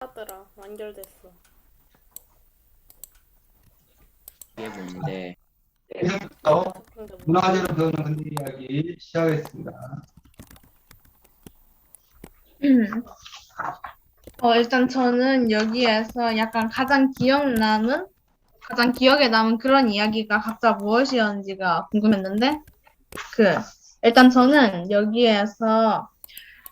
하더라. 완결됐어. 이게 뭔데? 이제부터 작품도 못 봐. 문화재로 배우는 근대 이야기 시작하겠습니다. 음. 일단 저는 여기에서 약간 가장 기억에 남은 그런 이야기가 각자 무엇이었는지가 궁금했는데, 일단 저는 여기에서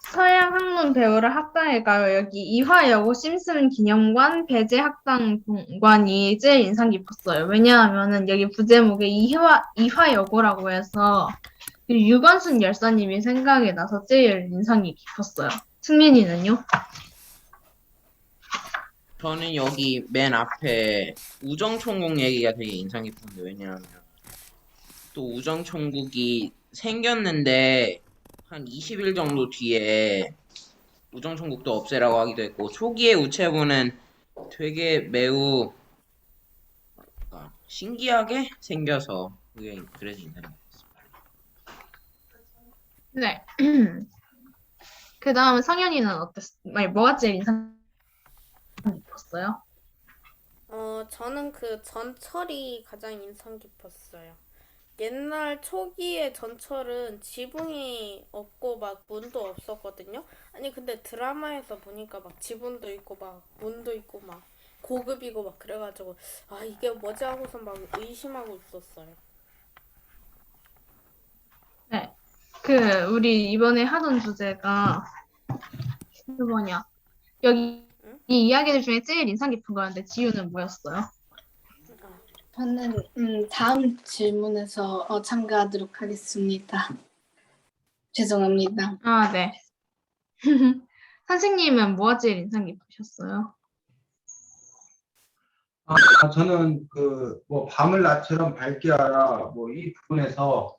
서양 학문 배우를 학당에 가요. 여기 이화여고 심슨 기념관 배재 학당관이 제일 인상 깊었어요. 왜냐하면은 여기 부제목에 이화여고라고 해서 그 유관순 열사님이 생각이 나서 제일 인상이 깊었어요. 승민이는요? 저는 여기 맨 앞에 우정총국 얘기가 되게 인상 깊은데 왜냐하면 또 우정총국이 생겼는데 한 20일 정도 뒤에 우정총국도 없애라고 하기도 했고 초기의 우체부는 되게 매우 신기하게 생겨서 그게 그래서 인상이 깊었습니다. 네. 그 다음 상현이는 아니, 뭐가 제일 인상 깊었어요? 저는 그 전철이 가장 인상 깊었어요. 옛날 초기의 전철은 지붕이 없고 막 문도 없었거든요. 아니 근데 드라마에서 보니까 막 지붕도 있고 막 문도 있고 막 고급이고 막 그래가지고 아 이게 뭐지 하고서 막 의심하고 있었어요. 네. 우리 이번에 하던 주제가 그 뭐냐. 여기 응? 이 이야기들 중에 제일 인상 깊은 거였는데 지우는 뭐였어요? 아, 저는 다음 질문에서 참가하도록 하겠습니다. 죄송합니다. 아, 네. 선생님은 뭐가 제일 인상 깊으셨어요? 저는 뭐 밤을 낮처럼 밝게 하라 뭐 이 부분에서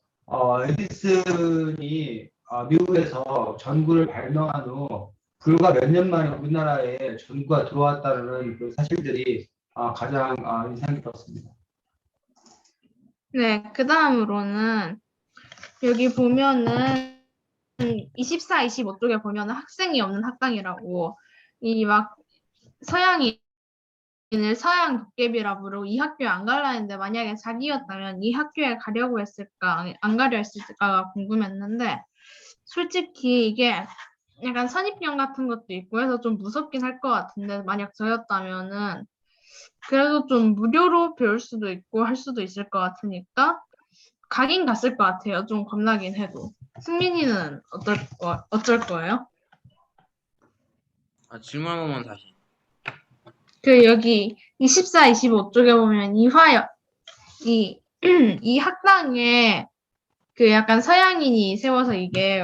에디슨이 미국에서 전구를 발명한 후 불과 몇 년 만에 우리나라에 전구가 들어왔다는 그 사실들이 가장 인상 깊었습니다. 네, 그 다음으로는 여기 보면은 24, 25쪽에 보면은 학생이 없는 학당이라고 이 막 서양인을 서양 도깨비라 부르고 이 학교에 안 갈라 했는데 만약에 자기였다면 이 학교에 가려고 했을까 안 가려 했을까가 궁금했는데 솔직히 이게 약간 선입견 같은 것도 있고 해서 좀 무섭긴 할 것 같은데 만약 저였다면은 그래도 좀 무료로 배울 수도 있고 할 수도 있을 것 같으니까 가긴 갔을 것 같아요. 좀 겁나긴 해도. 승민이는 어쩔 거예요? 질문 한 번만 다시. 여기 24, 25쪽에 보면 이, 이 학당에 약간 서양인이 세워서 이게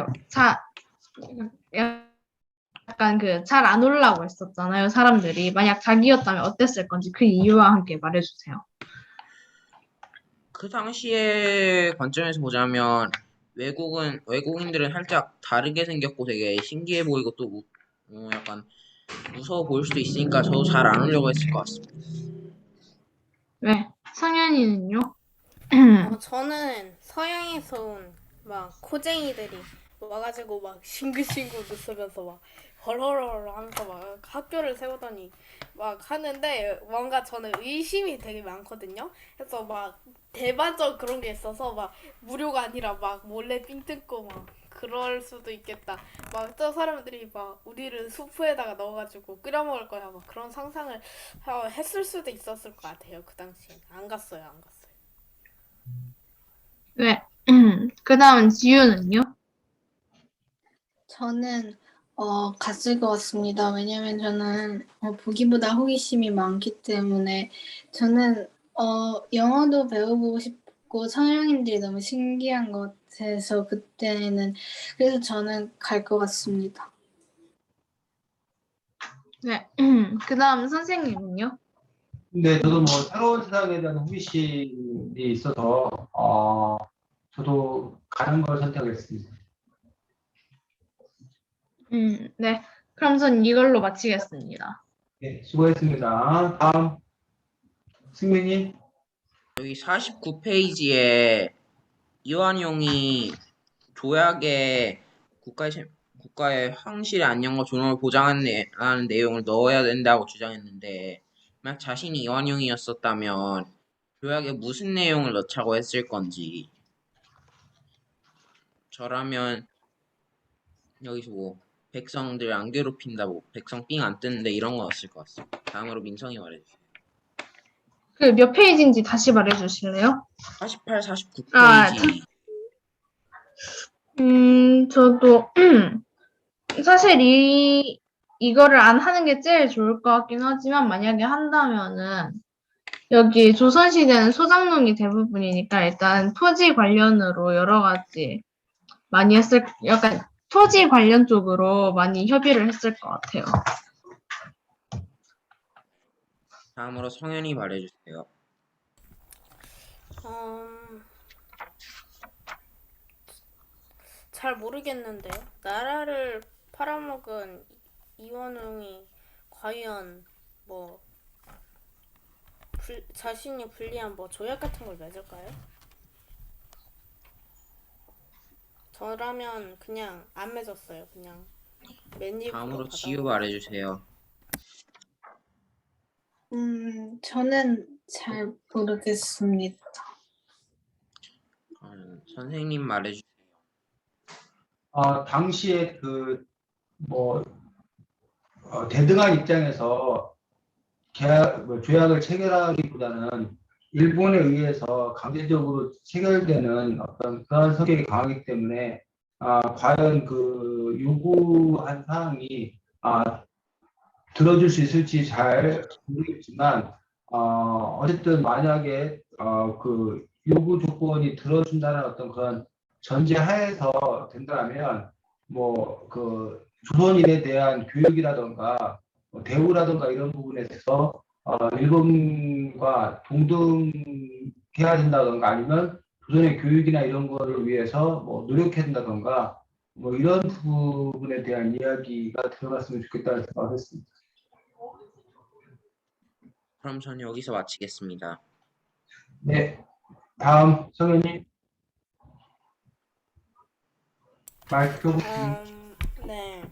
약간 잘 안 올라고 했었잖아요. 사람들이. 만약 자기였다면 어땠을 건지 그 이유와 함께 말해주세요. 그 당시의 관점에서 보자면 외국인들은 살짝 다르게 생겼고 되게 신기해 보이고 또 약간 무서워 보일 수도 있으니까 저도 잘 안 오려고 했을 것 같습니다. 네. 성현이는요? 저는 서양에서 온 막 코쟁이들이 와가지고 막 싱글싱글 웃으면서 막 헐헐헐 하면서 막 학교를 세우더니 막 하는데 뭔가 저는 의심이 되게 많거든요. 그래서 막 대반적 그런 게 있어서 막 무료가 아니라 막 몰래 삥 뜯고 막 그럴 수도 있겠다. 막 또 사람들이 막 우리를 수프에다가 넣어가지고 끓여 먹을 거야. 막 그런 상상을 했을 수도 있었을 것 같아요. 그 당시엔 안 갔어요, 안 갔어요. 네. 그 다음 지유는요? 저는 갔을 것 같습니다. 왜냐면 저는 보기보다 호기심이 많기 때문에 저는 영어도 배워보고 싶고 서양인들이 너무 신기한 것 같아서 그때는 그래서 저는 갈 것 같습니다. 네. 그 다음 선생님은요? 근데 저도 뭐 새로운 세상에 대한 호기심이 있어서 저도 가는 걸 선택했습니다. 네. 그럼 전 이걸로 마치겠습니다. 네, 수고했습니다. 다음 승민이. 여기 49페이지에 이완용이 조약에 국가의 황실의 안녕과 존엄을 보장하는 내용을 넣어야 된다고 주장했는데 만약 자신이 이완용이었었다면 조약에 무슨 내용을 넣자고 했을 건지 저라면 여기서 뭐 백성들 안 괴롭힌다 뭐 백성 삥 안 뜨는데 이런 거 넣었을 것 같습니다. 다음으로 민성이 말해주세요. 그 몇 페이지인지 다시 말해 주실래요? 48, 49 아, 페이지. 저도 사실 이거를 안 하는 게 제일 좋을 것 같긴 하지만 만약에 한다면은 여기 조선시대는 소장농이 대부분이니까 일단 토지 관련으로 여러 가지 많이 약간 토지 관련 쪽으로 많이 협의를 했을 것 같아요. 다음으로 성현이 말해주세요. 잘 모르겠는데요. 나라를 팔아먹은 이원웅이 과연 뭐 자신이 불리한 뭐 조약 같은 걸 맺을까요? 저라면 그냥 안 맺었어요. 그냥 맨입으로 다음으로 받아. 지우 말해주세요. 저는 잘 모르겠습니다. 선생님 말해주세요. 당시에 대등한 입장에서 조약을 체결하기보다는 일본에 의해서 강제적으로 체결되는 어떤 그런 성격이 강하기 때문에 과연 그 요구한 사항이 들어줄 수 있을지 잘 모르겠지만 어쨌든 만약에 그 요구 조건이 들어준다는 어떤 그런 전제 하에서 된다면 뭐 그 조선인에 대한 교육이라던가 대우라던가 이런 부분에서 일본과 동등해야 된다던가 아니면 조선의 교육이나 이런 거를 위해서 뭐 노력해야 된다던가 뭐 이런 부분에 대한 이야기가 들어갔으면 좋겠다는 생각을 했습니다. 그럼 저는 여기서 마치겠습니다. 네, 다음 성현님 마이크 켜보시면. 네.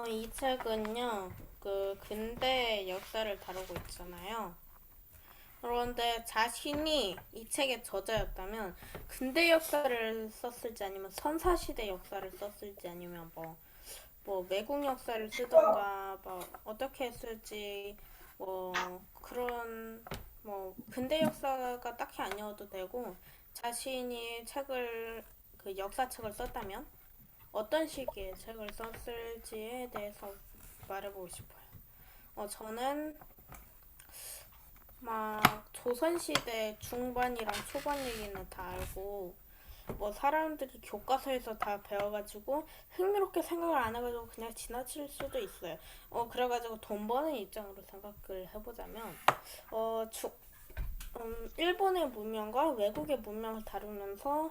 이 책은요, 그 근대 역사를 다루고 있잖아요. 그런데 자신이 이 책의 저자였다면 근대 역사를 썼을지 아니면 선사시대 역사를 썼을지 아니면 뭐 외국 역사를 쓰던가 뭐 어떻게 했을지 뭐 그런 뭐 근대 역사가 딱히 아니어도 되고 자신이 책을 그 역사책을 썼다면 어떤 시기에 책을 썼을지에 대해서 말해보고 싶어요. 저는 막 조선시대 중반이랑 초반 얘기는 다 알고 뭐 사람들이 교과서에서 다 배워가지고 흥미롭게 생각을 안 해가지고 그냥 지나칠 수도 있어요. 그래가지고 돈 버는 입장으로 생각을 해보자면 일본의 문명과 외국의 문명을 다루면서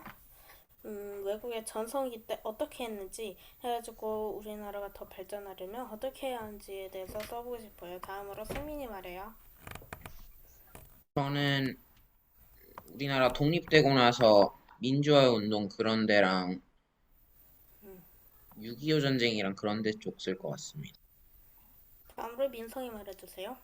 외국의 전성기 때 어떻게 했는지 해가지고 우리나라가 더 발전하려면 어떻게 해야 하는지에 대해서 써보고 싶어요. 다음으로 승민이 말해요. 저는 우리나라 독립되고 나서 민주화의 운동 그런 데랑 6.25 전쟁이랑 그런 데 쪽 쓸 것 같습니다. 다음으로 민성이 말해주세요.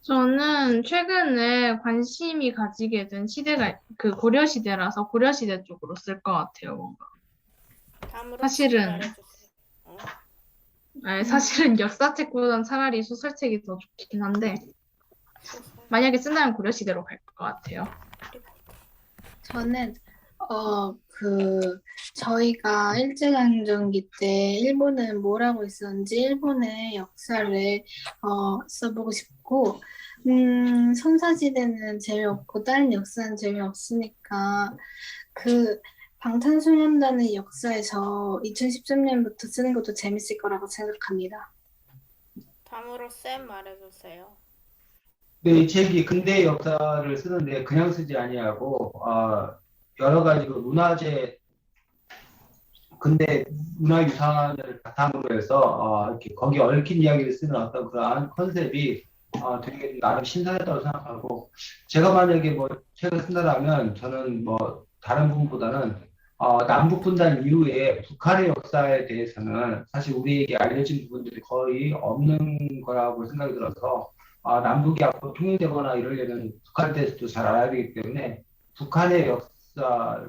저는 최근에 관심이 가지게 된 시대가 그 고려 시대라서 고려 시대 쪽으로 쓸 것 같아요, 뭔가. 다음으로 사실은 말해주세요. 사실은 역사책보단 차라리 소설책이 더 좋긴 한데 만약에 쓴다면 고려 시대로 갈 것 같아요. 저는 저희가 일제강점기 때 일본은 뭘 하고 있었는지 일본의 역사를 써보고 싶고 선사시대는 재미없고 다른 역사는 재미없으니까 그 방탄소년단의 역사에서 2013년부터 쓰는 것도 재밌을 거라고 생각합니다. 다음으로 쌤 말해주세요. 네, 이 책이 근대 역사를 쓰는데 그냥 쓰지 아니하고 여러 가지 그 문화재 근대 문화유산을 바탕으로 해서 이렇게 거기에 얽힌 이야기를 쓰는 어떤 그러한 컨셉이 되게 나름 신선했다고 생각하고 제가 만약에 뭐 책을 쓴다라면 저는 뭐 다른 부분보다는 남북 분단 이후에 북한의 역사에 대해서는 사실 우리에게 알려진 부분들이 거의 없는 거라고 생각이 들어서 남북이 앞으로 통일되거나 이러려면 북한에 대해서도 잘 알아야 되기 때문에 북한의 역사,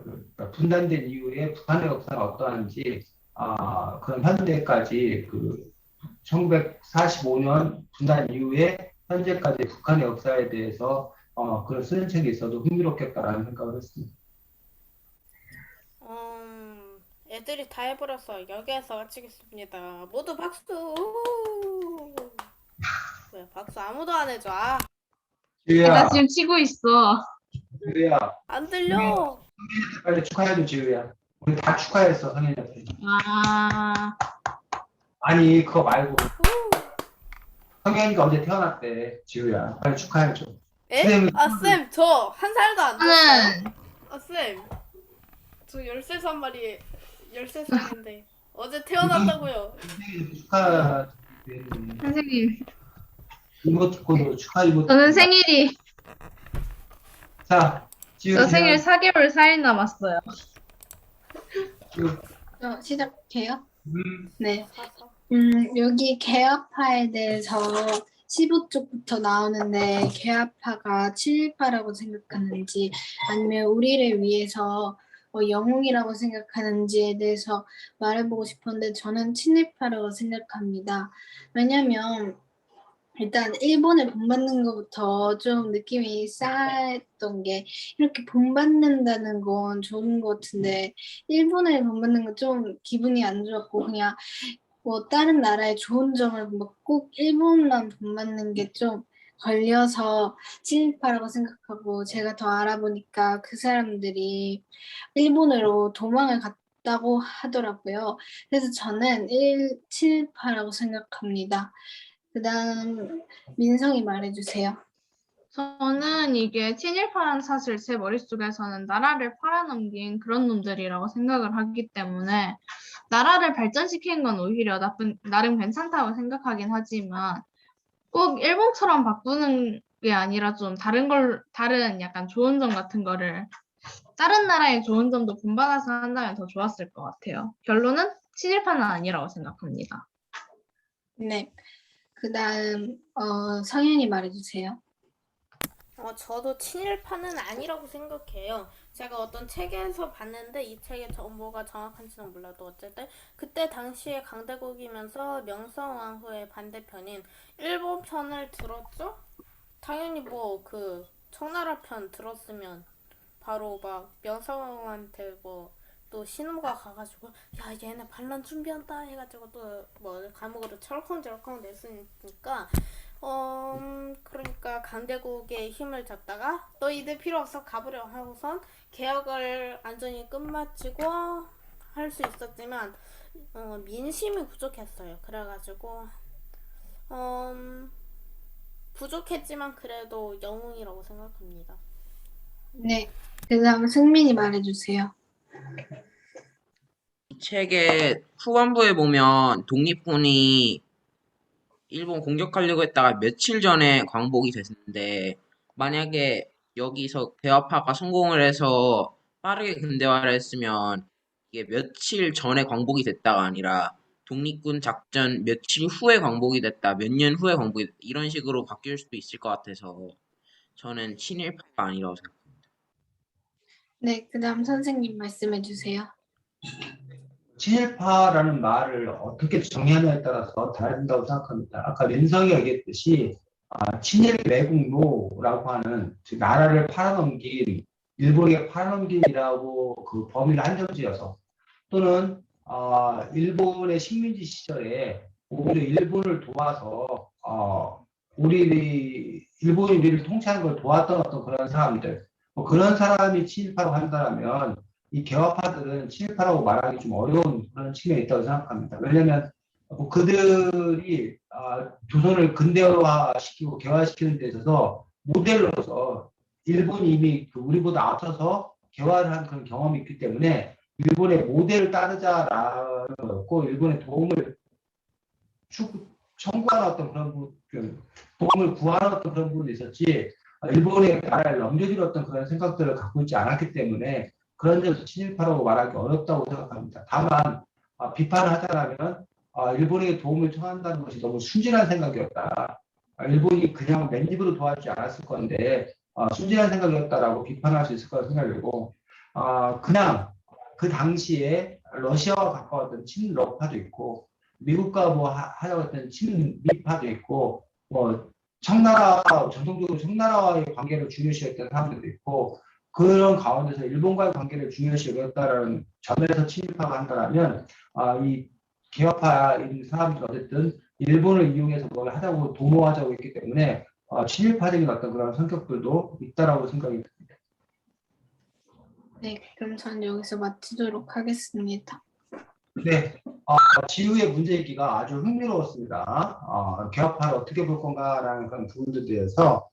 그러니까 분단된 이후에 북한의 역사가 어떠한지 그런 현대까지 그 1945년 분단 이후에 현재까지 북한의 역사에 대해서 그런 쓰는 책이 있어도 흥미롭겠다라는 생각을 했습니다. 애들이 다 해버려서 여기에서 마치겠습니다. 모두 박수! 왜 박수 아무도 안 해줘? 나 지우야, 지금 치고 있어. 지우야, 안 들려! 빨리 축하해줘, 지우야. 우리 다 축하했어, 성현이한테. 아, 아니, 그거 말고. 성현이가 어제 태어났대, 지우야. 빨리 축하해줘. 에? 쌤이- 쌤, 저 한 살도 안 됐어요. 저는 쌤, 저 13살 말이에요. 13살인데 어제 태어났다고요. 축하. 선생님, 이모티콘으로 축하 이모티콘. 저는 생일이 자, 지우. 저 생일 4개월 4일 남았어요. 지우. 시작해요? 음, 네. 여기 개화파에 대해서 15쪽부터 나오는데 개화파가 친일파라고 생각하는지 아니면 우리를 위해서 영웅이라고 생각하는지에 대해서 말해보고 싶은데 저는 친일파라고 생각합니다. 왜냐면 일단 일본을 본받는 것부터 좀 느낌이 싸했던 게 이렇게 본받는다는 건 좋은 것 같은데 일본을 본받는 건 좀 기분이 안 좋았고 그냥 뭐 다른 나라의 좋은 점을 뭐 꼭 일본만 본받는 게 좀 걸려서 친일파라고 생각하고 제가 더 알아보니까 그 사람들이 일본으로 도망을 갔다고 하더라고요. 그래서 저는 친일파라고 생각합니다. 그다음 민성이 말해주세요. 저는 이게 친일파라는 사실 제 머릿속에서는 나라를 팔아넘긴 그런 놈들이라고 생각을 하기 때문에 나라를 발전시키는 건 오히려 나름 괜찮다고 생각하긴 하지만 꼭 일본처럼 바꾸는 게 아니라 좀 다른 약간 좋은 점 같은 거를 다른 나라의 좋은 점도 본받아서 한다면 더 좋았을 것 같아요. 결론은 친일파는 아니라고 생각합니다. 네. 그다음 성현이 말해주세요. 저도 친일파는 아니라고 생각해요. 제가 어떤 책에서 봤는데 이 책의 정보가 정확한지는 몰라도 어쨌든 그때 당시에 강대국이면서 명성황후의 반대편인 일본 편을 들었죠? 당연히 뭐 그 청나라 편 들었으면 바로 막 명성황후한테 뭐 또 신호가 가가지고 야 얘네 반란 준비한다 해가지고 또 뭐 감옥으로 철컹철컹 냈으니까 그러니까 강대국의 힘을 잡다가 너희들 필요 없어 가버려 하고선 개혁을 안전히 끝마치고 할 수 있었지만 민심이 부족했어요. 그래가지고 부족했지만 그래도 영웅이라고 생각합니다. 네. 그다음 승민이 말해주세요. 이 책의 후반부에 보면 독립군이 일본 공격하려고 했다가 며칠 전에 광복이 됐는데 만약에 여기서 대화파가 성공을 해서 빠르게 근대화를 했으면 이게 며칠 전에 광복이 됐다가 아니라 독립군 작전 며칠 후에 광복이 됐다, 몇 년 후에 광복이 됐다 이런 식으로 바뀔 수도 있을 것 같아서 저는 친일파가 아니라고 생각합니다. 네. 그다음 선생님 말씀해주세요. 친일파라는 말을 어떻게 정의하냐에 따라서 다른다고 생각합니다. 아까 민성이 얘기했듯이 친일 매국노라고 하는 즉 나라를 팔아넘긴 일본에게 팔아넘긴이라고 그 범위를 한정지어서 또는 일본의 식민지 시절에 오히려 일본을 도와서 일본이 우리를 통치하는 걸 도왔던 어떤 그런 사람들 뭐 그런 사람이 친일파라고 한다면 이 개화파들은 친일파라고 말하기 좀 어려운 그런 측면이 있다고 생각합니다. 왜냐하면 뭐 그들이 조선을 근대화시키고 개화시키는 데 있어서 모델로서 일본이 이미 우리보다 앞서서 개화를 한 그런 경험이 있기 때문에 일본의 모델을 따르자라는 거였고 일본의 도움을 청구하는 어떤 그런 도움을 구하는 어떤 그런 부분이 있었지 일본의 나라를 넘겨줄 어떤 그런 생각들을 갖고 있지 않았기 때문에 그런 데서 친일파라고 말하기 어렵다고 생각합니다. 다만 비판을 하자면 일본에게 도움을 청한다는 것이 너무 순진한 생각이었다. 일본이 그냥 맨입으로 도와주지 않았을 건데 순진한 생각이었다라고 비판할 수 있을 거라고 생각되고 그냥 그 당시에 러시아와 가까웠던 친러파도 있고 미국과 뭐 하자고 했던 친미파도 있고 뭐 청나라 전통적으로 청나라와의 관계를 중요시했던 사람들도 있고 그런 가운데서 일본과의 관계를 중요시 여겼다라는 점에서 친일파가 한다면 이 개혁파인 사람들은 어쨌든 일본을 이용해서 뭘 하자고 도모하자고 했기 때문에 친일파적인 어떤 그런 성격들도 있다라고 생각이 듭니다. 네, 그럼 전 여기서 마치도록 하겠습니다. 네, 지우의 문제있기가 아주 흥미로웠습니다. 개혁파를 어떻게 볼 건가라는 그런 부분들에 대해서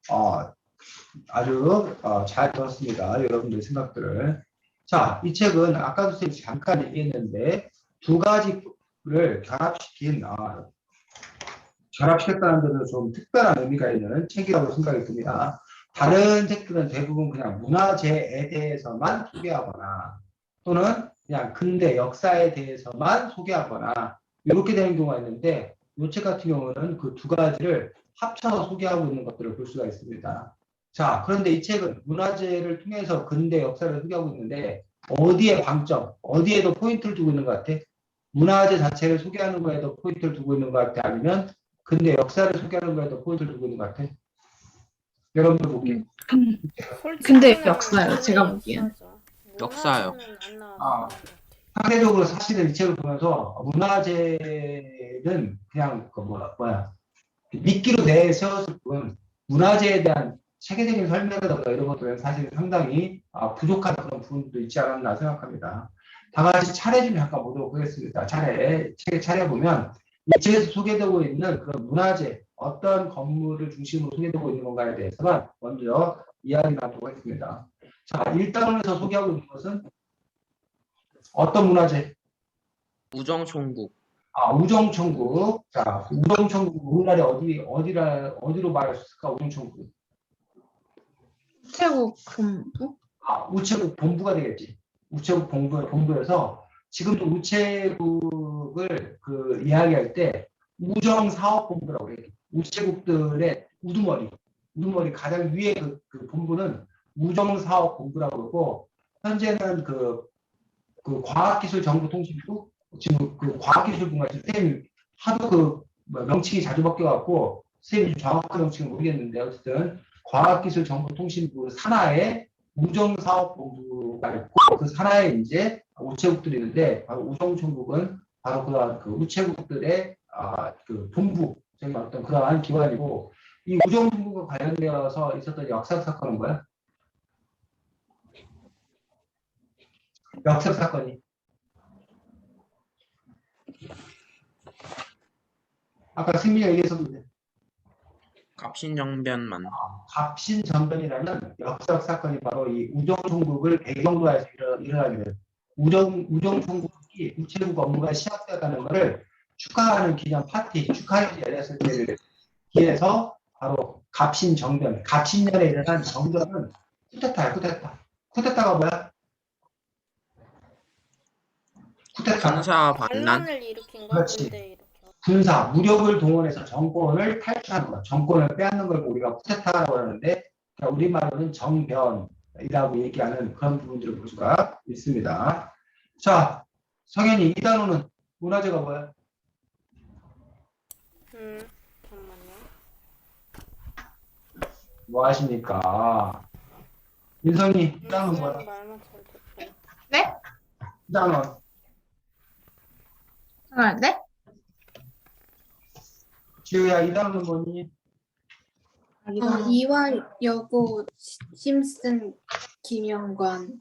아주 잘 들었습니다. 여러분들의 생각들을. 자, 이 책은 아까도 선생님이 잠깐 얘기했는데 두 가지를 결합시켰다는 데는 좀 특별한 의미가 있는 책이라고 생각이 듭니다. 다른 책들은 대부분 그냥 문화재에 대해서만 소개하거나 또는 그냥 근대 역사에 대해서만 소개하거나 이렇게 되는 경우가 있는데 이 책 같은 경우는 그 두 가지를 합쳐서 소개하고 있는 것들을 볼 수가 있습니다. 자, 그런데 이 책은 문화재를 통해서 근대 역사를 소개하고 있는데 어디에 방점, 어디에도 포인트를 두고 있는 것 같아? 문화재 자체를 소개하는 거에도 포인트를 두고 있는 것 같아? 아니면 근대 역사를 소개하는 거에도 포인트를 두고 있는 것 같아? 여러분들 보기. 근데 솔직히는 역사요, 제가 보기엔. 역사죠. 역사요. 문화재는 안 나와서 아. 그런 것 같아요. 상대적으로 사실은 이 책을 보면서 문화재는 그냥 미끼로 내세웠을 뿐 문화재에 대한 체계적인 설명이라든가 이런 것들은 사실 상당히 부족한 그런 부분도 있지 않았나 생각합니다. 다 같이 차례 좀 잠깐 보도록 하겠습니다. 책의 차례 보면 이 책에서 소개되고 있는 그런 문화재, 어떤 건물을 중심으로 소개되고 있는 건가에 대해서만 먼저 이야기 나누도록 하겠습니다. 자, 1단원에서 소개하고 있는 것은 어떤 문화재? 우정총국. 우정천국. 자, 우정천국 우리나라에 어디로 말할 수 있을까? 우정천국. 우체국 본부? 우체국 본부가 되겠지. 우체국 본부에서 지금도 우체국을 이야기할 때 우정사업본부라고 해요. 우체국들의 우두머리 가장 위에 그 본부는 우정사업본부라고 그러고 현재는 과학기술정보통신부 지금 과학기술부가 선생님 하도 명칭이 자주 바뀌어갖고 선생님이 정확한 명칭은 모르겠는데 어쨌든 과학기술정보통신부 산하에 우정사업본부가 있고 그 산하에 이제 우체국들이 있는데 바로 우정총국은 바로 그러한 우체국들의 본부 어떤 그러한 기관이고 이 우정총국과 관련되어서 있었던 역사적 사건은 뭐야? 역사적 사건이 아까 승민이가 얘기했었는데 갑신정변만. 갑신정변이라는 역사적 사건이 바로 이 우정총국을 배경으로 해서 일어나게 돼요. 우정총국이 우체국 업무가 시작되었다는 것을 축하하는 기념 파티, 축하회를 열렸을 때를 기해서 바로 갑신정변, 갑신년에 일어난 정변은 쿠데타야, 쿠데타. 쿠데타가 뭐야? 쿠데타. 군사 반란. 반란을 일으킨 거 그렇지. 근데 이렇게 군사, 무력을 동원해서 정권을 탈취하는 것, 정권을 빼앗는 걸 우리가 쿠데타라고 하는데 우리말로는 정변이라고 얘기하는 그런 부분들을 볼 수가 있습니다. 자, 성현이 이 단어는 문화재가 뭐야? 잠깐만요. 뭐 하십니까? 민성이 이 단어는 뭐야? 말만 잘 듣고. 네? 이 단어 네? 지우야 이 단어는 뭐니? 이화 여고 심슨 김영관이랑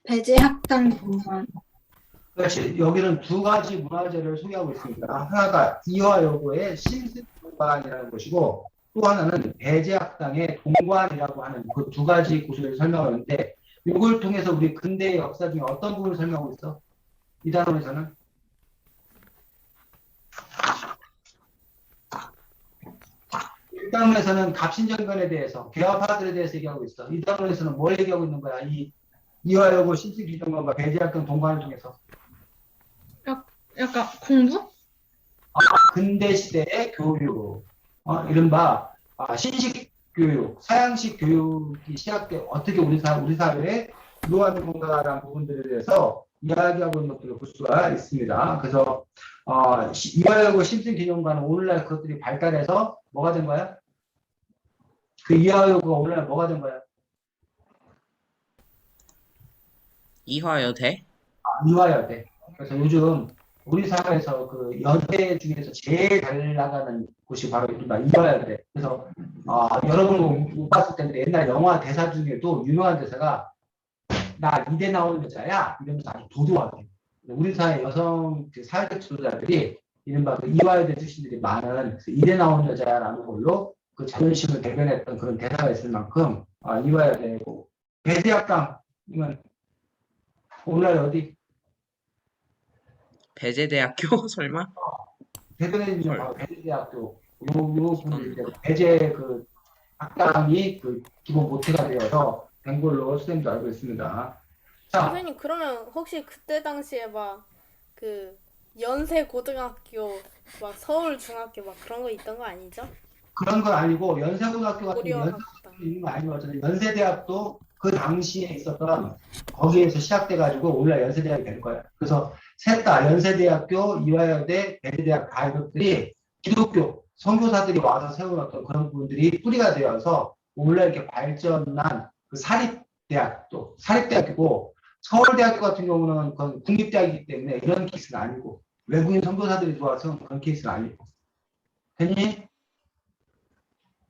배제학당 공관. 그렇지. 여기는 두 가지 문화재를 소개하고 있습니다. 하나가 이화여고의 심승관이라는 곳이고 또 하나는 배제학당의 동관이라고 하는 그 두 가지 곳을 설명하는데 이걸 통해서 우리 근대의 역사 중에 어떤 부분을 설명하고 있어? 이 단원에서는? 이 단원에서는 갑신정변에 대해서 개화파들에 대해서 얘기하고 있어. 이 단원에서는 뭘 얘기하고 있는 거야? 이 이화여고 신승기정관과 배제학 등 동반을 통해서 약간 공부? 근대 시대의 교육, 이른바 신식 교육, 서양식 교육이 시작돼 어떻게 우리 사회에 들어가는 건가라는 부분들에 대해서 이야기하고 있는 것들을 볼 수가 있습니다. 그래서 이화여고 신승기념관은 오늘날 그것들이 발달해서 뭐가 된 거야? 그 이화여고가 오늘날 뭐가 된 거야? 이화여대? 이화여대. 그래서 요즘 우리 사회에서 그 여대 중에서 제일 잘 나가는 곳이 바로 이른바 이화여대. 그래서 여러분 못 봤을 텐데 옛날 영화 대사 중에도 유명한 대사가 나 이대 나온 여자야 이러면서 아주 도도하게. 우리 사회 여성 그 사회적 지도자들이 이른바 그 이화여대 출신들이 많은 그래서 이대 나온 여자라는 걸로 그 자존심을 대변했던 그런 대사가 있을 만큼 이화여대고 배대학당은 오늘날 어디 배제대학교? 설마? 대전에 헐. 바로 배재대학교 요 분이 이제 배재 그 학당이 그 기본 모태가 되어서 된 걸로 수된 줄 알고 있습니다. 자, 선생님 그러면 혹시 그때 당시에 막 그 연세 고등학교 막 서울 중학교 막 그런 거 있던 거 아니죠? 그런 건 아니고 연세고등학교 같은 고려 연세고 학당. 있는 거 아니고 어쨌든 연세대학도 그 당시에 있었던 거기에서 시작돼가지고 오늘날 연세대학이 된 거예요. 그래서 셋 다 연세대학교, 이화여대, 배재대학 다 이것들이 기독교 선교사들이 와서 세워놨던 그런 부분들이 뿌리가 되어서 오늘날 이렇게 발전한 그 사립대학교고 서울대학교 같은 경우는 그건 국립대학이기 때문에 이런 케이스는 아니고 외국인 선교사들이 들어와서 그런 케이스는 아니고 됐니?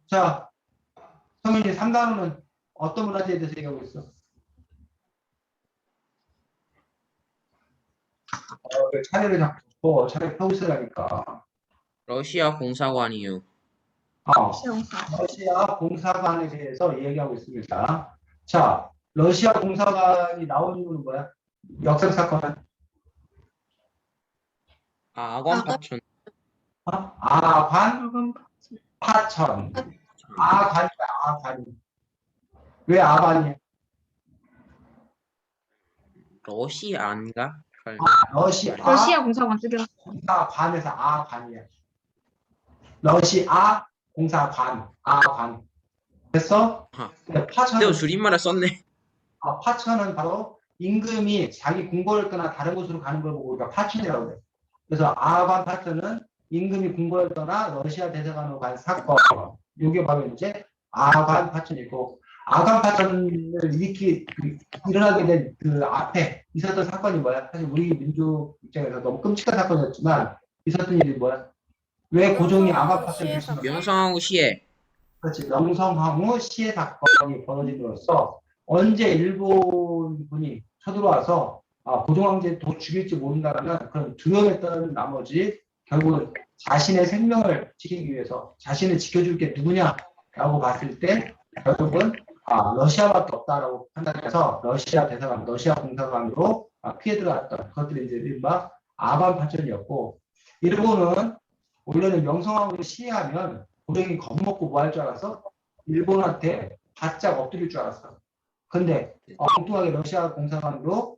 자, 성윤이 3단원은 어떤 문화재에 대해서 얘기하고 있어? 왜 차례를 잡고 차례 펴고 있으라니까. 러시아 공사관이유. 러시아 공사관에 대해서 얘기하고 있습니다. 자, 러시아 공사관이 나온 이유는 뭐야? 역사 사건은? 악원 파천. 아관 파천. 아관이. 왜 아관이야? 러시아인가? 설마? 러시아 공사관 줄여. 공사관에서 아관이야. 러시아 공사관, 아관. 됐어? 아하. 근데 그때도 줄임말을 썼네. 파천은 바로 임금이 자기 궁궐을 떠나 다른 곳으로 가는 걸 보고 우리가 파천이라고 해요. 그래서 아반 파천은 임금이 궁궐을 떠나 러시아 대사관으로 간 사건. 이게 바로 이제 아반 파천이고 아반 파천을 일어나게 된 그 앞에 있었던 사건이 뭐야? 사실 우리 민족 입장에서 너무 끔찍한 사건이었지만 있었던 일이 뭐야? 왜 고종이 아반 파천을 결심한 거야? 명성황후 시해. 그렇지. 명성황후 시해 사건이 벌어짐으로써 언제 일본 분이 쳐들어와서 고종 황제 도 죽일지 모른다라는 그런 두려움에 떠는 나머지 결국은 자신의 생명을 지키기 위해서 자신을 지켜줄 게 누구냐라고 봤을 때 결국은 러시아밖에 없다라고 판단해서 러시아 대사관, 러시아 공사관으로 피해 들어갔던 그것들이 이제 이른바 아반 파천이었고 일본은 원래는 명성황후를 시해하면 고종이 겁먹고 뭐 할 줄 알았어? 일본한테 바짝 엎드릴 줄 알았어. 근데 엉뚱하게 러시아 공사관으로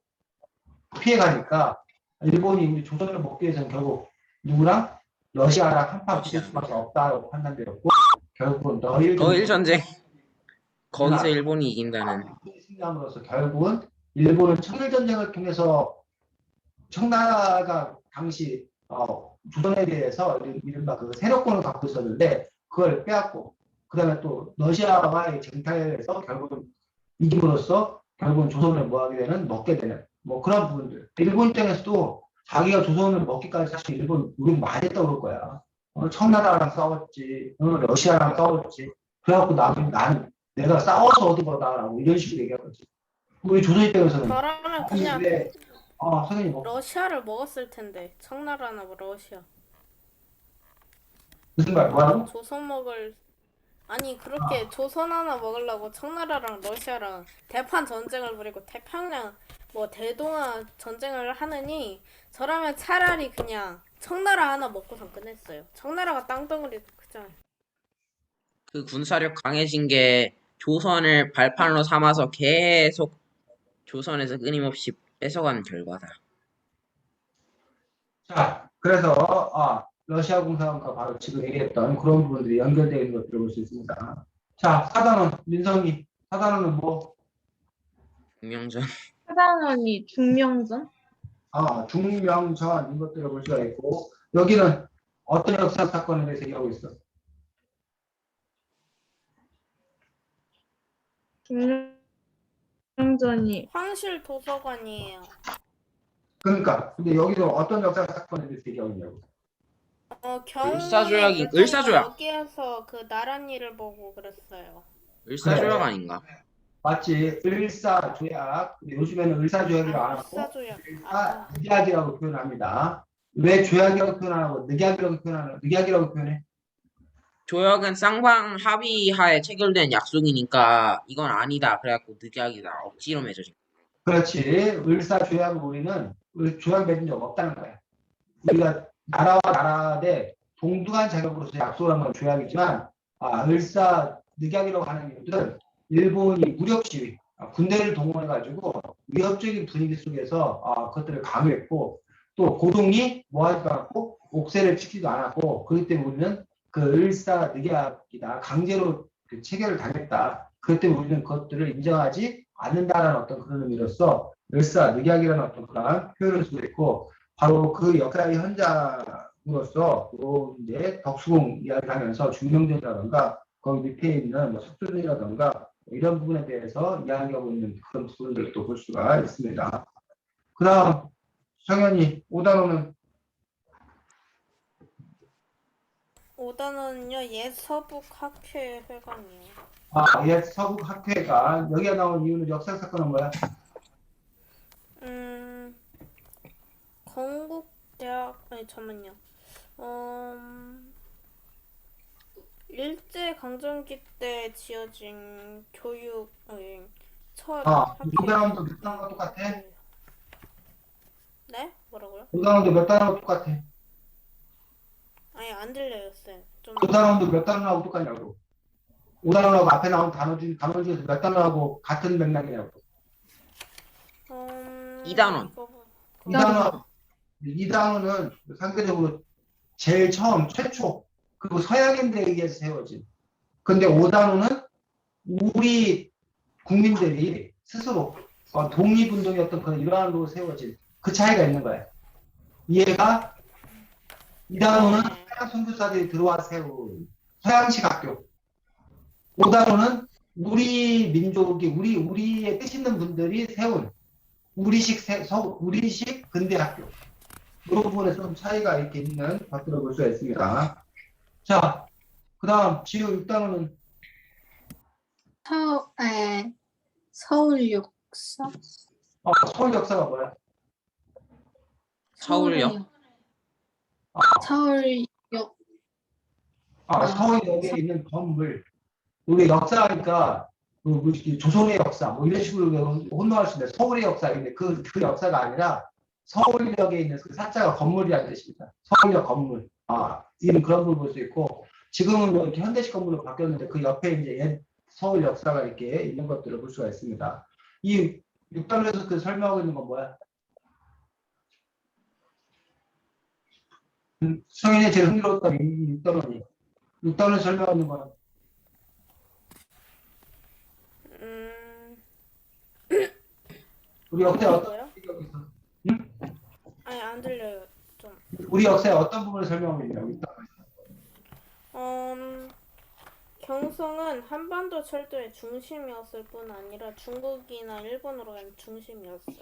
피해가니까 일본이 우리 조선을 먹기 위해서는 결국 누구랑? 러시아랑 한판 붙을 수밖에 없다고 판단되었고 결국은 러일 전쟁. 거기서 일본이 이긴다는. 승리함으로써 결국은 일본은 청일전쟁을 통해서 청나라가 당시 조선에 대해서 이른바 그 세력권을 갖고 있었는데 그걸 빼앗고 그 다음에 또 러시아와의 쟁탈에서 결국은 이김으로써 결국은 조선을 뭐하게 되는 먹게 되는 뭐 그런 부분들. 일본 입장에서도 자기가 조선을 먹기까지 사실 일본 노력 많이 했다고 그럴 거야. 청나라랑 싸웠지, 러시아랑 싸웠지. 그래갖고 나는 내가 싸워서 얻은 거다라고 이런 식으로 얘기하거지. 우리 조선 입장에서는 그러면 그냥 선생님 뭐 러시아를 먹었을 텐데 청나라나 뭐 러시아. 무슨 말 뭐라고? 조선 먹을 아니 그렇게 조선 하나 먹으려고 청나라랑 러시아랑 대판 전쟁을 벌이고 태평양 뭐 대동아 전쟁을 하느니 저라면 차라리 그냥 청나라 하나 먹고선 끝냈어요. 청나라가 땅덩어리 크잖아요. 그 군사력 강해진 게 조선을 발판으로 삼아서 계속 조선에서 끊임없이 뺏어가는 결과다. 자, 그래서 러시아 공산과 바로 지금 얘기했던 그런 부분들이 연결되어 있는 것들을 볼 수 있습니다. 자, 사단원 민성이 사단원은 뭐 공명전. 사단원이 중명전? 중명전 이것들을 볼 수가 있고 여기는 어떤 역사 사건에 대해서 얘기하고 있어. 중명전이 황실 도서관이에요. 그러니까 근데 여기도 어떤 역사 사건에 대해서 얘기하고 있냐고. 경운의 을사조약이- 불타가 을사조약. 여기에서 그 나랏일을 보고 그랬어요. 을사조약 아닌가? 맞지? 을사조약. 근데 요즘에는 을사조약이라고 안 하고 사조약. 늑약이라고 표현합니다. 왜 조약이라고 표현하고 늑약이라고 표현해? 조약은 쌍방 합의하에 체결된 약속이니까 이건 아니다. 그래갖고 늑약이다. 억지로 맺어진. 그렇지. 을사조약은 우리는 조약 맺은 적 없다는 거야. 우리가 나라와 나라 대 동등한 자격으로서 약속을 한 건 조약이지만 을사늑약이라고 하는 이유들은 일본이 무력 시위, 군대를 동원해가지고 위협적인 분위기 속에서 그것들을 강요했고 또 고동이 뭐하지도 않고 옥세를 지키지도 않았고 그렇기 때문에 우리는 그 을사늑약이다 강제로 그 체결을 당했다. 그렇기 때문에 우리는 그것들을 인정하지 않는다라는 어떤 그런 의미로서 을사늑약이라는 어떤 그런 표현을 쓰고 있고 바로 그 역사의 현장으로서 이제 덕수궁 이야기를 하면서 중명전이라든가 거기 밑에 있는 뭐 석조전이라든가 이런 부분에 대해서 이야기하고 있는 그런 부분들을 또 볼 수가 있습니다. 그 다음 성현이 5단원은 5단원은요 옛 서북 학회 회관이에요. 옛 서북 학회가 여기에 나온 이유는 역사 사건은 뭐야? 건국대학 아니 잠만요. 일제 강점기 때 지어진 교육 첫 학회. 5단원도 몇 단원과 똑같아? 네? 뭐라고요? 5단원도 몇 단원과 똑같아? 아니 안 들려요 쌤. 좀 5단원도 몇 단원하고 똑같냐고. 5단원하고 앞에 나온 단어 중에서 몇 단원하고 같은 맥락이냐고. 2단원. 이거 2단원은 상대적으로 제일 처음, 최초, 그리고 서양인들에 의해서 세워진. 근데 5단원은 우리 국민들이 스스로 독립운동의 어떤 그런 일환으로 세워진 그 차이가 있는 거예요. 이해가? 2단원은 서양 선교사들이 들어와 세운 서양식 학교. 5단원은 우리 민족이, 우리의 뜻 있는 분들이 세운 우리식 근대 학교. 이 부분에 좀 차이가 이렇게 있는 것들을 볼 수가 있습니다. 자, 그 다음 지금 6단원은 서울 역사? 서울 역사가 뭐야? 서울역. 서울역. 서울역에 있는 건물. 우리 역사하니까 조선의 역사 뭐 이런 식으로 혼동할 수 있는데 서울의 역사인데 그 역사가 아니라 서울역에 있는 그 사자가 건물이라는 뜻입니다. 서울역 건물. 이런 그런 걸 볼 수 있고 지금은 뭐 이렇게 현대식 건물로 바뀌었는데 그 옆에 이제 옛 서울 역사가 이렇게 있는 것들을 볼 수가 있습니다. 이 6단원에서 그 설명하고 있는 건 뭐야? 성인이 제일 흥미로웠던 이 6단원이. 6단원에서 설명하고 있는 거는 우리 역사에 어떤 뭐요? 얘기하고 있어? 아니 안 들려요. 좀. 우리 역사의 어떤 부분을 설명하고 있냐고. 경성은 한반도 철도의 중심이었을 뿐 아니라 중국이나 일본으로 가는 중심이었어요.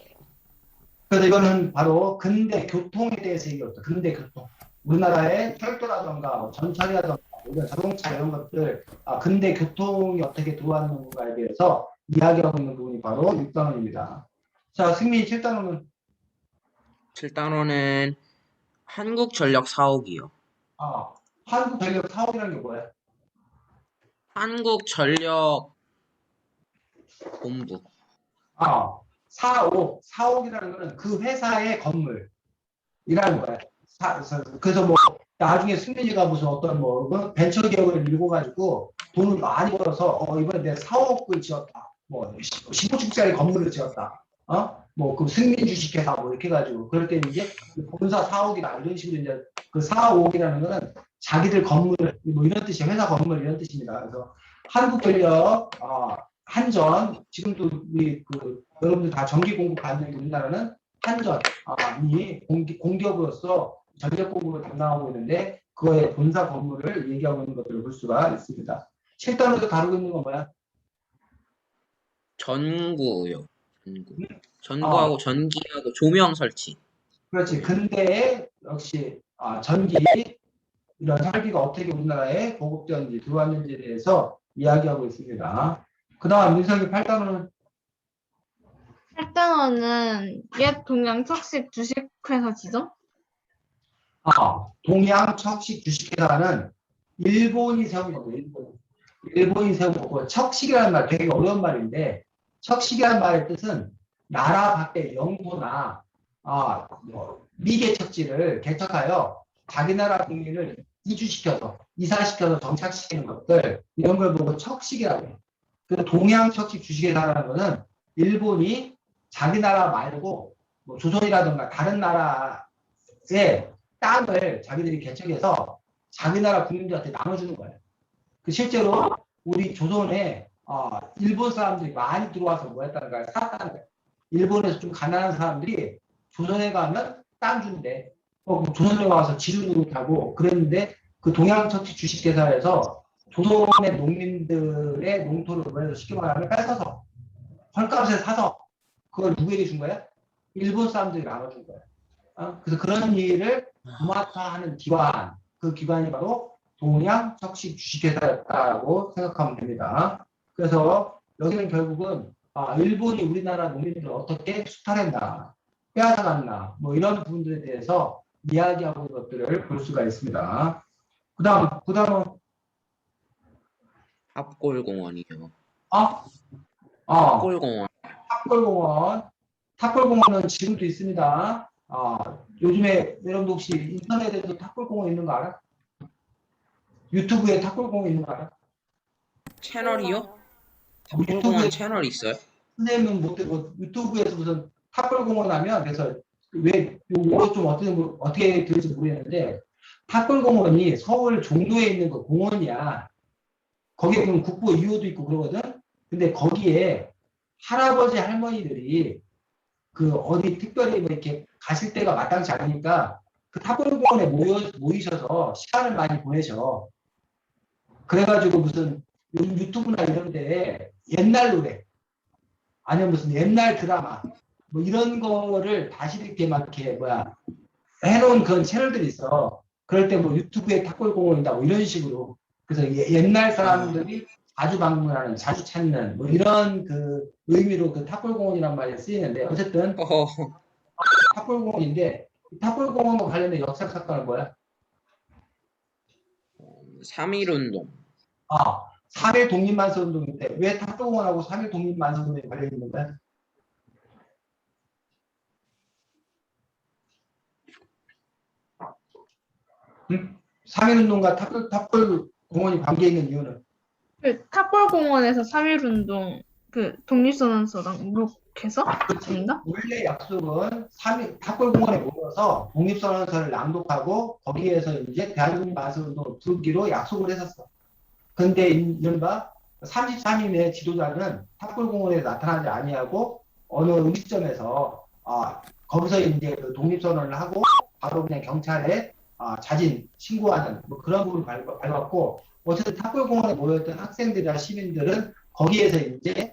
그래서 이거는 바로 근대 교통에 대해서 얘기했죠. 근대 교통. 우리나라의 철도라던가 뭐 전철이라던가 이런 자동차 이런 것들 근대 교통이 어떻게 들어왔는가에 대해서 이야기하고 있는 부분이 바로 6단원입니다. 자, 승민이 7단원은 7단원은 한국전력 사옥이요. 한국전력 사업이라는 게 뭐야? 한국전력 본부. 사옥이라는 거는 그 회사의 건물이라는 거야. 그래서 뭐 나중에 승민이가 무슨 어떤 뭐 벤처 기업을 밀고 가지고 돈을 많이 벌어서 이번에 내가 사옥을 지었다. 뭐 15층짜리 건물을 지었다. 뭐 그 승민 주식회사 뭐 이렇게 해가지고 그럴 때 이제 본사 4억이다 이런 식으로 이제 그 4억이라는 거는 자기들 건물 뭐 이런 뜻이에요. 회사 건물 이런 뜻입니다. 그래서 한국전력, 한전 지금도 우리 그 여러분들 다 전기 공급 받는 우리나라는 한전이 공기업으로서 전력 공급을 담당하고 있는데 그거의 본사 건물을 얘기하고 있는 것들을 볼 수가 있습니다. 7단으로 다루고 있는 건 뭐야? 전구요. 전구하고 전기하고 조명 설치. 그렇지. 근데 역시 전기 이런 설비가 어떻게 우리나라에 보급되었는지 들어왔는지에 대해서 이야기하고 있습니다. 그 다음 민석이 8단원은 8단원은 옛 동양척식 주식회사 지정? 동양척식 주식회사는 일본이 세운 거고 일본이 세운 거고 척식이라는 말 되게 어려운 말인데 척식이라는 말의 뜻은 나라 밖의 영토나 뭐 미개척지를 개척하여 자기 나라 국민을 이사시켜서 정착시키는 것들 이런 걸 보고 척식이라고 해요. 그래서 동양척식 주식회사라는 거는 일본이 자기 나라 말고 뭐 조선이라든가 다른 나라의 땅을 자기들이 개척해서 자기 나라 국민들한테 나눠주는 거예요. 그 실제로 우리 조선에 일본 사람들이 많이 들어와서 뭐 했다는 거예요? 살았다는 거예요. 일본에서 좀 가난한 사람들이 조선에 가면 땅 준대. 조선에 와서 지르고 타고 그랬는데 그 동양척식 주식회사에서 조선의 농민들의 농토를 보내서 쉽게 말하면 뺏어서 헐값에 사서 그걸 누구에게 준 거야? 일본 사람들이 나눠준 거야. 그래서 그런 일을 도맡아하는 기관, 그 기관이 바로 동양척식 주식회사였다고 생각하면 됩니다. 그래서 여기는 결국은 일본이 우리나라 농민들을 어떻게 수탈했나, 빼앗아갔나, 뭐 이런 부분들에 대해서 이야기하고 있는 것들을 볼 수가 있습니다. 그 다음은 탑골공원이요. 탑골공원. 탑골공원. 탑골공원은 지금도 있습니다. 요즘에 여러분도 혹시 인터넷에도 탑골공원 있는 거 알아? 유튜브에 탑골공원 있는 거 알아? 채널이요? 탑골공원 채널 있어요? 선생님은 유튜브에서 무슨 탑골공원 하면 그래서 왜 이거 좀 어떻게 들을지 모르겠는데 탑골공원이 서울 종로에 있는 그 공원이야. 거기에 보면 국보 2호도 있고 그러거든. 근데 거기에 할아버지 할머니들이 그 어디 특별히 뭐 이렇게 가실 때가 마땅치 않으니까 그 탑골공원에 모이셔서 시간을 많이 보내셔. 그래가지고 무슨 요즘 유튜브나 이런 데 옛날 노래 아니면 무슨 옛날 드라마 뭐 이런 거를 다시 이렇게 막 이렇게 해놓은 그런 채널들이 있어. 그럴 때 뭐 유튜브에 탑골공원이다 뭐 이런 식으로. 그래서 옛날 사람들이 자주 방문하는, 자주 찾는 뭐 이런 그 의미로 그 탑골공원이란 말이 쓰이는데 어쨌든 탑골공원인데 탑골공원과 관련된 역사 사건은 뭐야? 3.1운동. 3.1 독립만세운동인데 왜 탑골공원하고 3.1 독립만세운동이 관련 있는 거야? 응? 3.1운동과 탑골공원이 관계 있는 이유는? 그 탑골공원에서 3.1운동 그 독립선언서랑 목록해서 아닌가? 원래 약속은 탑골공원에 모여서 독립선언서를 낭독하고 거기에서 이제 대한민국 만세운동을 부르기로 약속을 했었어. 근데 이른바 33인의 지도자는 탑골공원에 나타나지 아니하고 어느 음식점에서 거기서 이제 그 독립선언을 하고 바로 그냥 경찰에 자진 신고하는 뭐 그런 부분을 밟았고 어쨌든 탑골공원에 모였던 학생들이나 시민들은 거기에서 이제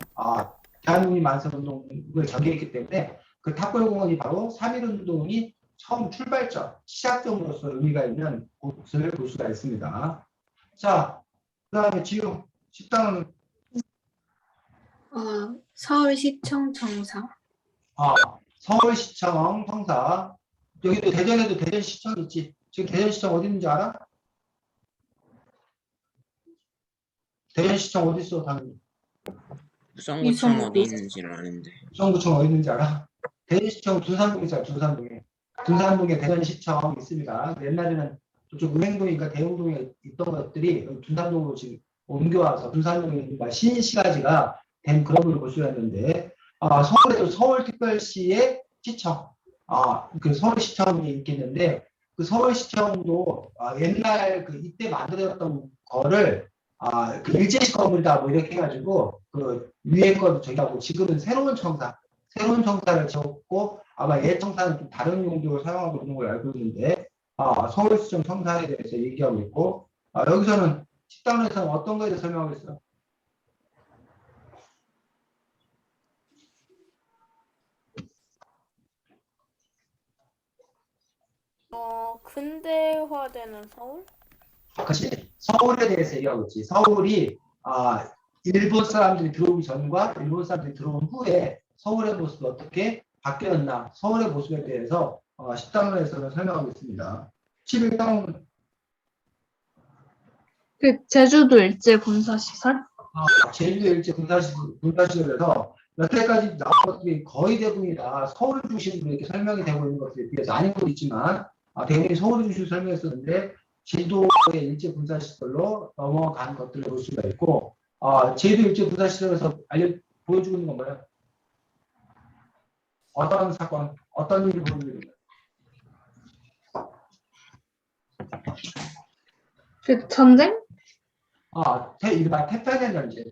대한민국 만세운동을 전개했기 때문에 그 탑골공원이 바로 3.1운동이 처음 출발점, 시작점으로서 의미가 있는 곳을 볼 수가 있습니다. 자, 그 다음에 지금 10단은 서울시청 청사. 서울시청 청사. 여기도 대전에도 대전시청 있지. 지금 대전시청 어디 있는지 알아? 대전시청 어디 있어, 당연히. 부성구청 어디 있는지는 아는데. 부성구청 어디 있는지 알아? 대전시청 둔산동에 있어요, 둔산동에. 둔산동에 대전시청 있습니다. 옛날에는 저쪽 은행동인가 대흥동에 있던 것들이 둔산동으로 지금 옮겨와서 둔산동에 신시가지가 된 그런 걸 볼 수가 있는데 서울에도 서울특별시의 시청, 그 서울시청이 있겠는데, 그 서울시청도 옛날 그 이때 만들어졌던 거를 그 일제식 건물이다 뭐 이렇게 해가지고 그 위에 거도 저기 하고 지금은 새로운 청사를 지었고 아마 옛 청사는 좀 다른 용도로 사용하고 있는 걸 알고 있는데 서울시청 청사에 대해서 얘기하고 있고 여기서는 10단원에서는 어떤 거에 대해서 설명하고 있어요? 근대화되는 서울? 그치. 서울에 대해서 얘기하고 있지. 서울이 일본 사람들이 들어오기 전과 일본 사람들이 들어온 후에 서울의 모습이 어떻게 바뀌었나 서울의 모습에 대해서 10단원에서는 설명하고 있습니다. 11단원 그 제주도 일제 군사시설? 제주도 일제 군사시설에서 여태까지 나온 것들이 거의 대부분이 다 서울 중심으로 이렇게 설명이 되고 있는 것들에 비해서 아닌 것도 있지만 대부분이 서울 중심으로 설명했었는데 제주도의 일제 군사시설로 넘어간 것들을 볼 수가 있고 제주도 일제 군사시설에서 보여주고 있는 건 뭐예요? 어떤 사건, 어떤 일을 보여주고 있는 그 전쟁? 일반 태평양 전쟁.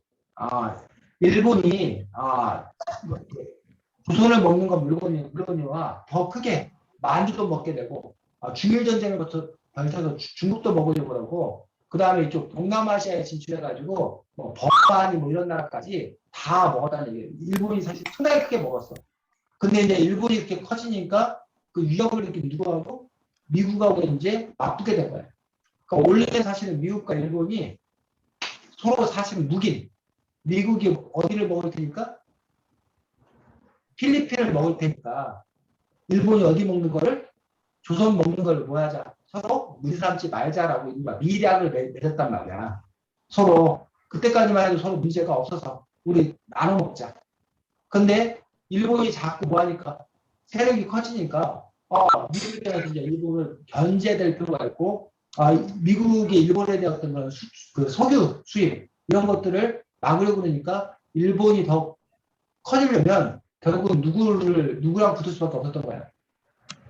일본이 조선을 먹는 건 물론이와 더 크게 만주도 먹게 되고 중일 전쟁을 거쳐서 중국도 먹으려고 그러고 그 다음에 이쪽 동남아시아에 진출해가지고 뭐 버마니 뭐 이런 나라까지 다 먹었다는 얘기예요. 일본이 사실 상당히 크게 먹었어. 근데 이제 일본이 이렇게 커지니까 그 위협을 이렇게 누구하고 미국하고 이제 맞붙게 된 거예요. 그러니까 원래 사실은 미국과 일본이 서로 사실은 미국이 어디를 먹을 테니까 필리핀을 먹을 테니까 일본이 어디 먹는 거를 조선 먹는 걸 뭐 하자 서로 물삼지 말자라고 미략을 맺었단 말이야. 서로 그때까지만 해도 서로 문제가 없어서 우리 나눠 먹자. 근데 일본이 자꾸 뭐 하니까 세력이 커지니까 미국에 이제 일본을 견제될 필요가 있고 미국이 일본에 대한 어떤 그런 그 석유 수입 이런 것들을 막으려고 그러니까 일본이 더 커지려면 결국은 누구랑 붙을 수밖에 없었던 거야.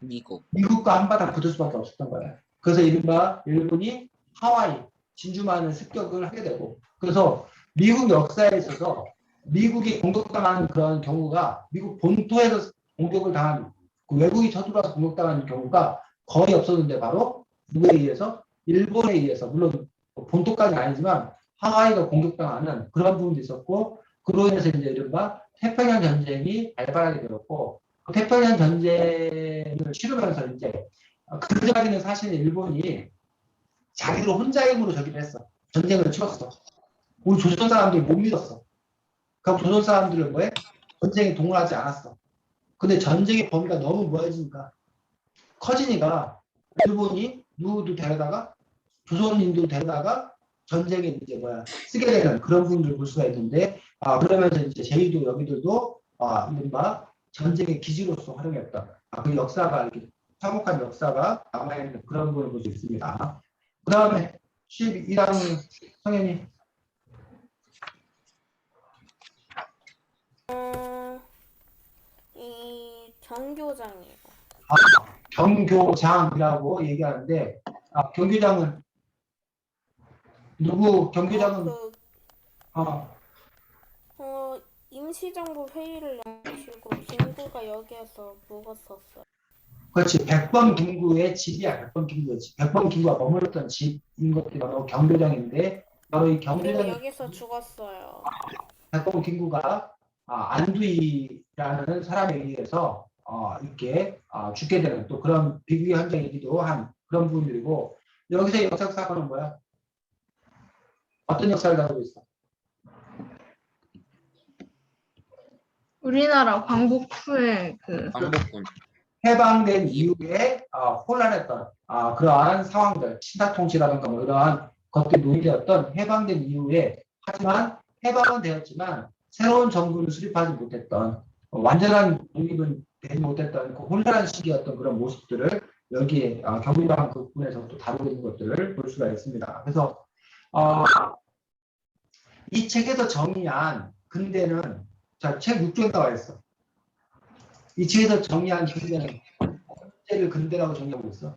미국과 한바탕 붙을 수밖에 없었던 거야. 그래서 이른바 일본이 하와이, 진주만을 습격을 하게 되고 그래서 미국 역사에 있어서 미국이 공격당한 그런 경우가 미국 본토에서 공격을 당한 외국이 쳐들어와서 공격당한 경우가 거의 없었는데 바로 누구에 의해서? 일본에 의해서 물론 본토까지는 아니지만 하와이가 공격당하는 그런 부분도 있었고 그로 인해서 이제 이른바 태평양 전쟁이 발발하게 되었고 그 태평양 전쟁을 치르면서 이제 그전까지는 사실 일본이 자기들 혼자 힘으로 저기를 했어. 전쟁을 치렀어. 우리 조선 사람들이 못 믿었어. 그럼 조선 사람들은 뭐해? 전쟁에 동원하지 않았어. 근데 전쟁의 범위가 너무 모여지니까 커지니까 일본이 누구도 데려다가 조선인도 데려다가 전쟁에 이제 쓰게 되는 그런 부분들을 볼 수가 있는데 그러면서 이제 제주도 여기들도 이른바 전쟁의 기지로서 활용했다. 그 역사가 이렇게 참혹한 역사가 남아있는 그런 부분을 볼 수 있습니다. 그 다음에 12단 성현이 이 경교장이에요. 경교장이라고 얘기하는데 경교장은 누구 경교장은 임시정부 회의를 여시고 김구가 여기에서 묵었었어요. 그렇지. 백범 김구의 집이야. 백범 김구의 집. 백범 김구가 머물렀던 집인 것들이 바로 경교장인데 바로 이 그리고 경교장 여기서 죽었어요. 백범 김구가 안두희라는 사람에 의해서 이렇게 죽게 되는 또 그런 비극의 현장이기도 한 그런 부분들이고 여기서 역사 사건은 뭐야? 어떤 역사를 다루고 있어? 우리나라 광복 후에 그 광복군. 해방된 이후에 혼란했던 그러한 상황들, 친사통치라든가 뭐 이러한 것들이 논의되었던 해방된 이후에 하지만 해방은 되었지만 새로운 정부를 수립하지 못했던 완전한 독립은 되지 못했던 그 혼란한 시기였던 그런 모습들을 여기에 경기도랑 그 부분에서 또 다루고 있는 것들을 볼 수가 있습니다. 그래서 이 책에서 정의한 근대는 자, 책 6조에 나와 있어. 이 책에서 정의한 근대는 언제를 근대라고 정의하고 있어?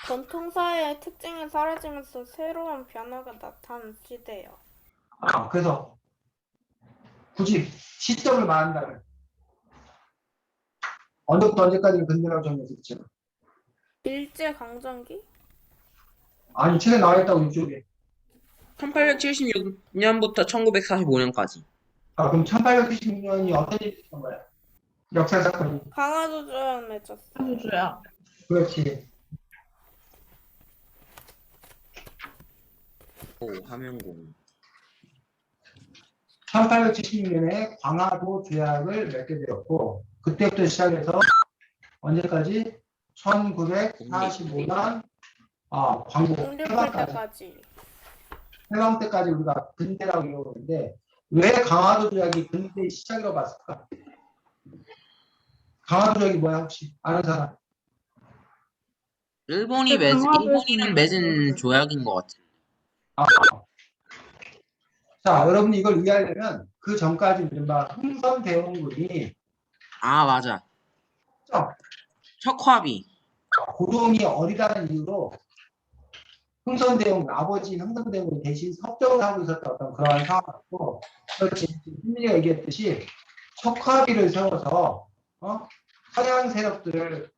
전통사회의 특징이 사라지면서 새로운 변화가 나타난 시대요. 그래서 굳이 시점을 말한다면 언제부터 언제까지는 근대라고 정의해서 있지? 일제강점기? 아니, 책에 나와 있다고 이쪽에. 1876년부터 1945년까지. 그럼 1876년이 어떤 일이 있었던 거야? 역사 사건이. 강화도조약 맺었어. 주주야. 그렇지. 오, 화면공. 1876년에 광화도 조약을 맺게 되었고, 그때부터 시작해서 언제까지? 1945년 광복 독립할 해방까지. 때까지. 해방 때까지 우리가 근대라고 이러는데 왜 강화도 조약이 근대의 시작이라고 봤을까? 강화도 조약이 뭐야 혹시 아는 사람? 일본이랑 맺은 조약인 것 같아. 자, 여러분이 이걸 이해하려면 그 전까지 이른바 흥선대원군이 아, 맞아. 척화비. 고종이 어리다는 이유로 흥선대원 아버지인 흥선대원이 대신 섭정을 하고 있었던 어떤 그러한 상황이었고, 그렇지 신민이가 얘기했듯이 척화비를 세워서 서양 세력들을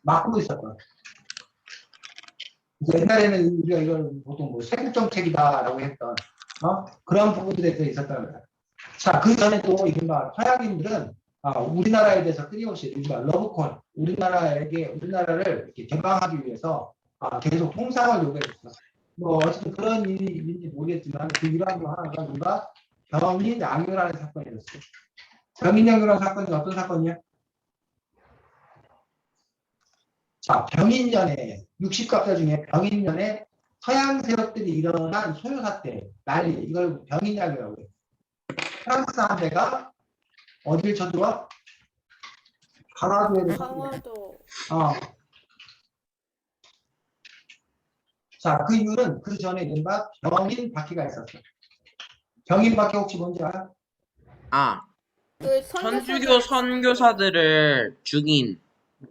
막고 있었던. 옛날에는 우리가 이걸 보통 뭐 세국 정책이다라고 했던 그런 부분들에 또 있었다는 거예요. 자, 그 전에 또 이른바 서양인들은 우리나라에 대해서 끊임없이 이른바 러브콜, 우리나라를 이렇게 개방하기 위해서 계속 통상을 요구했었어. 뭐 어쨌든 그런 일이 있는지 모르겠지만 그 일환 중 하나가 뭔가 병인양요라는 사건이었어요. 병인양요라는 사건이 어떤 사건이야? 자, 병인년에 60갑자 중에 병인년에 서양 세력들이 일어난 소요사태, 난리, 이걸 병인양요라고 해요. 프랑스 함대가 어딜 쳐들어와? 강화도에 강화도. 자, 그 이유는 그 전에 이른바 병인 박해가 있었어. 병인 박해 혹시 뭔지 알아? 그 천주교 선교사들을 죽인.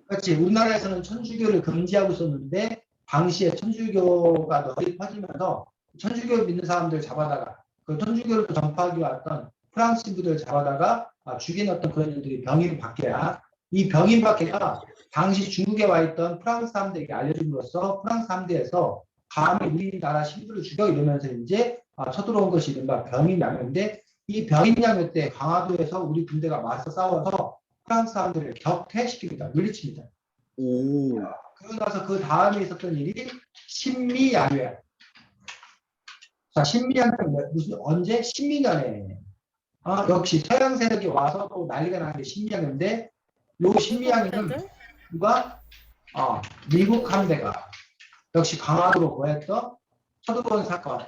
그렇지. 우리나라에서는 천주교를 금지하고 있었는데 당시에 천주교가 널리 퍼지면서 천주교 믿는 사람들 잡아다가 그 천주교를 전파하기 왔던 프랑스 신부들 잡아다가 죽인 어떤 그런 일들이 병인 박해야. 이 병인 박해가 당시 중국에 와 있던 프랑스 함대에게 알려줌으로써 프랑스 함대에서 감히 우리나라 신부를 죽여 이러면서 이제 쳐들어온 것이 이른바 병인양요인데, 이 병인양요 때 강화도에서 우리 군대가 맞서 싸워서 프랑스 사람들을 격퇴시킵니다. 물리칩니다. 오. 그러고 나서 그 다음에 있었던 일이 신미양요야. 자, 신미양요는 무슨 언제? 신미년에. 역시 서양 세력이 와서 또 난리가 나는 게 신미양요인데, 요 신미양요는 누가? 미국 함대가 역시 강화도로 뭐했어? 쳐들어온 사건.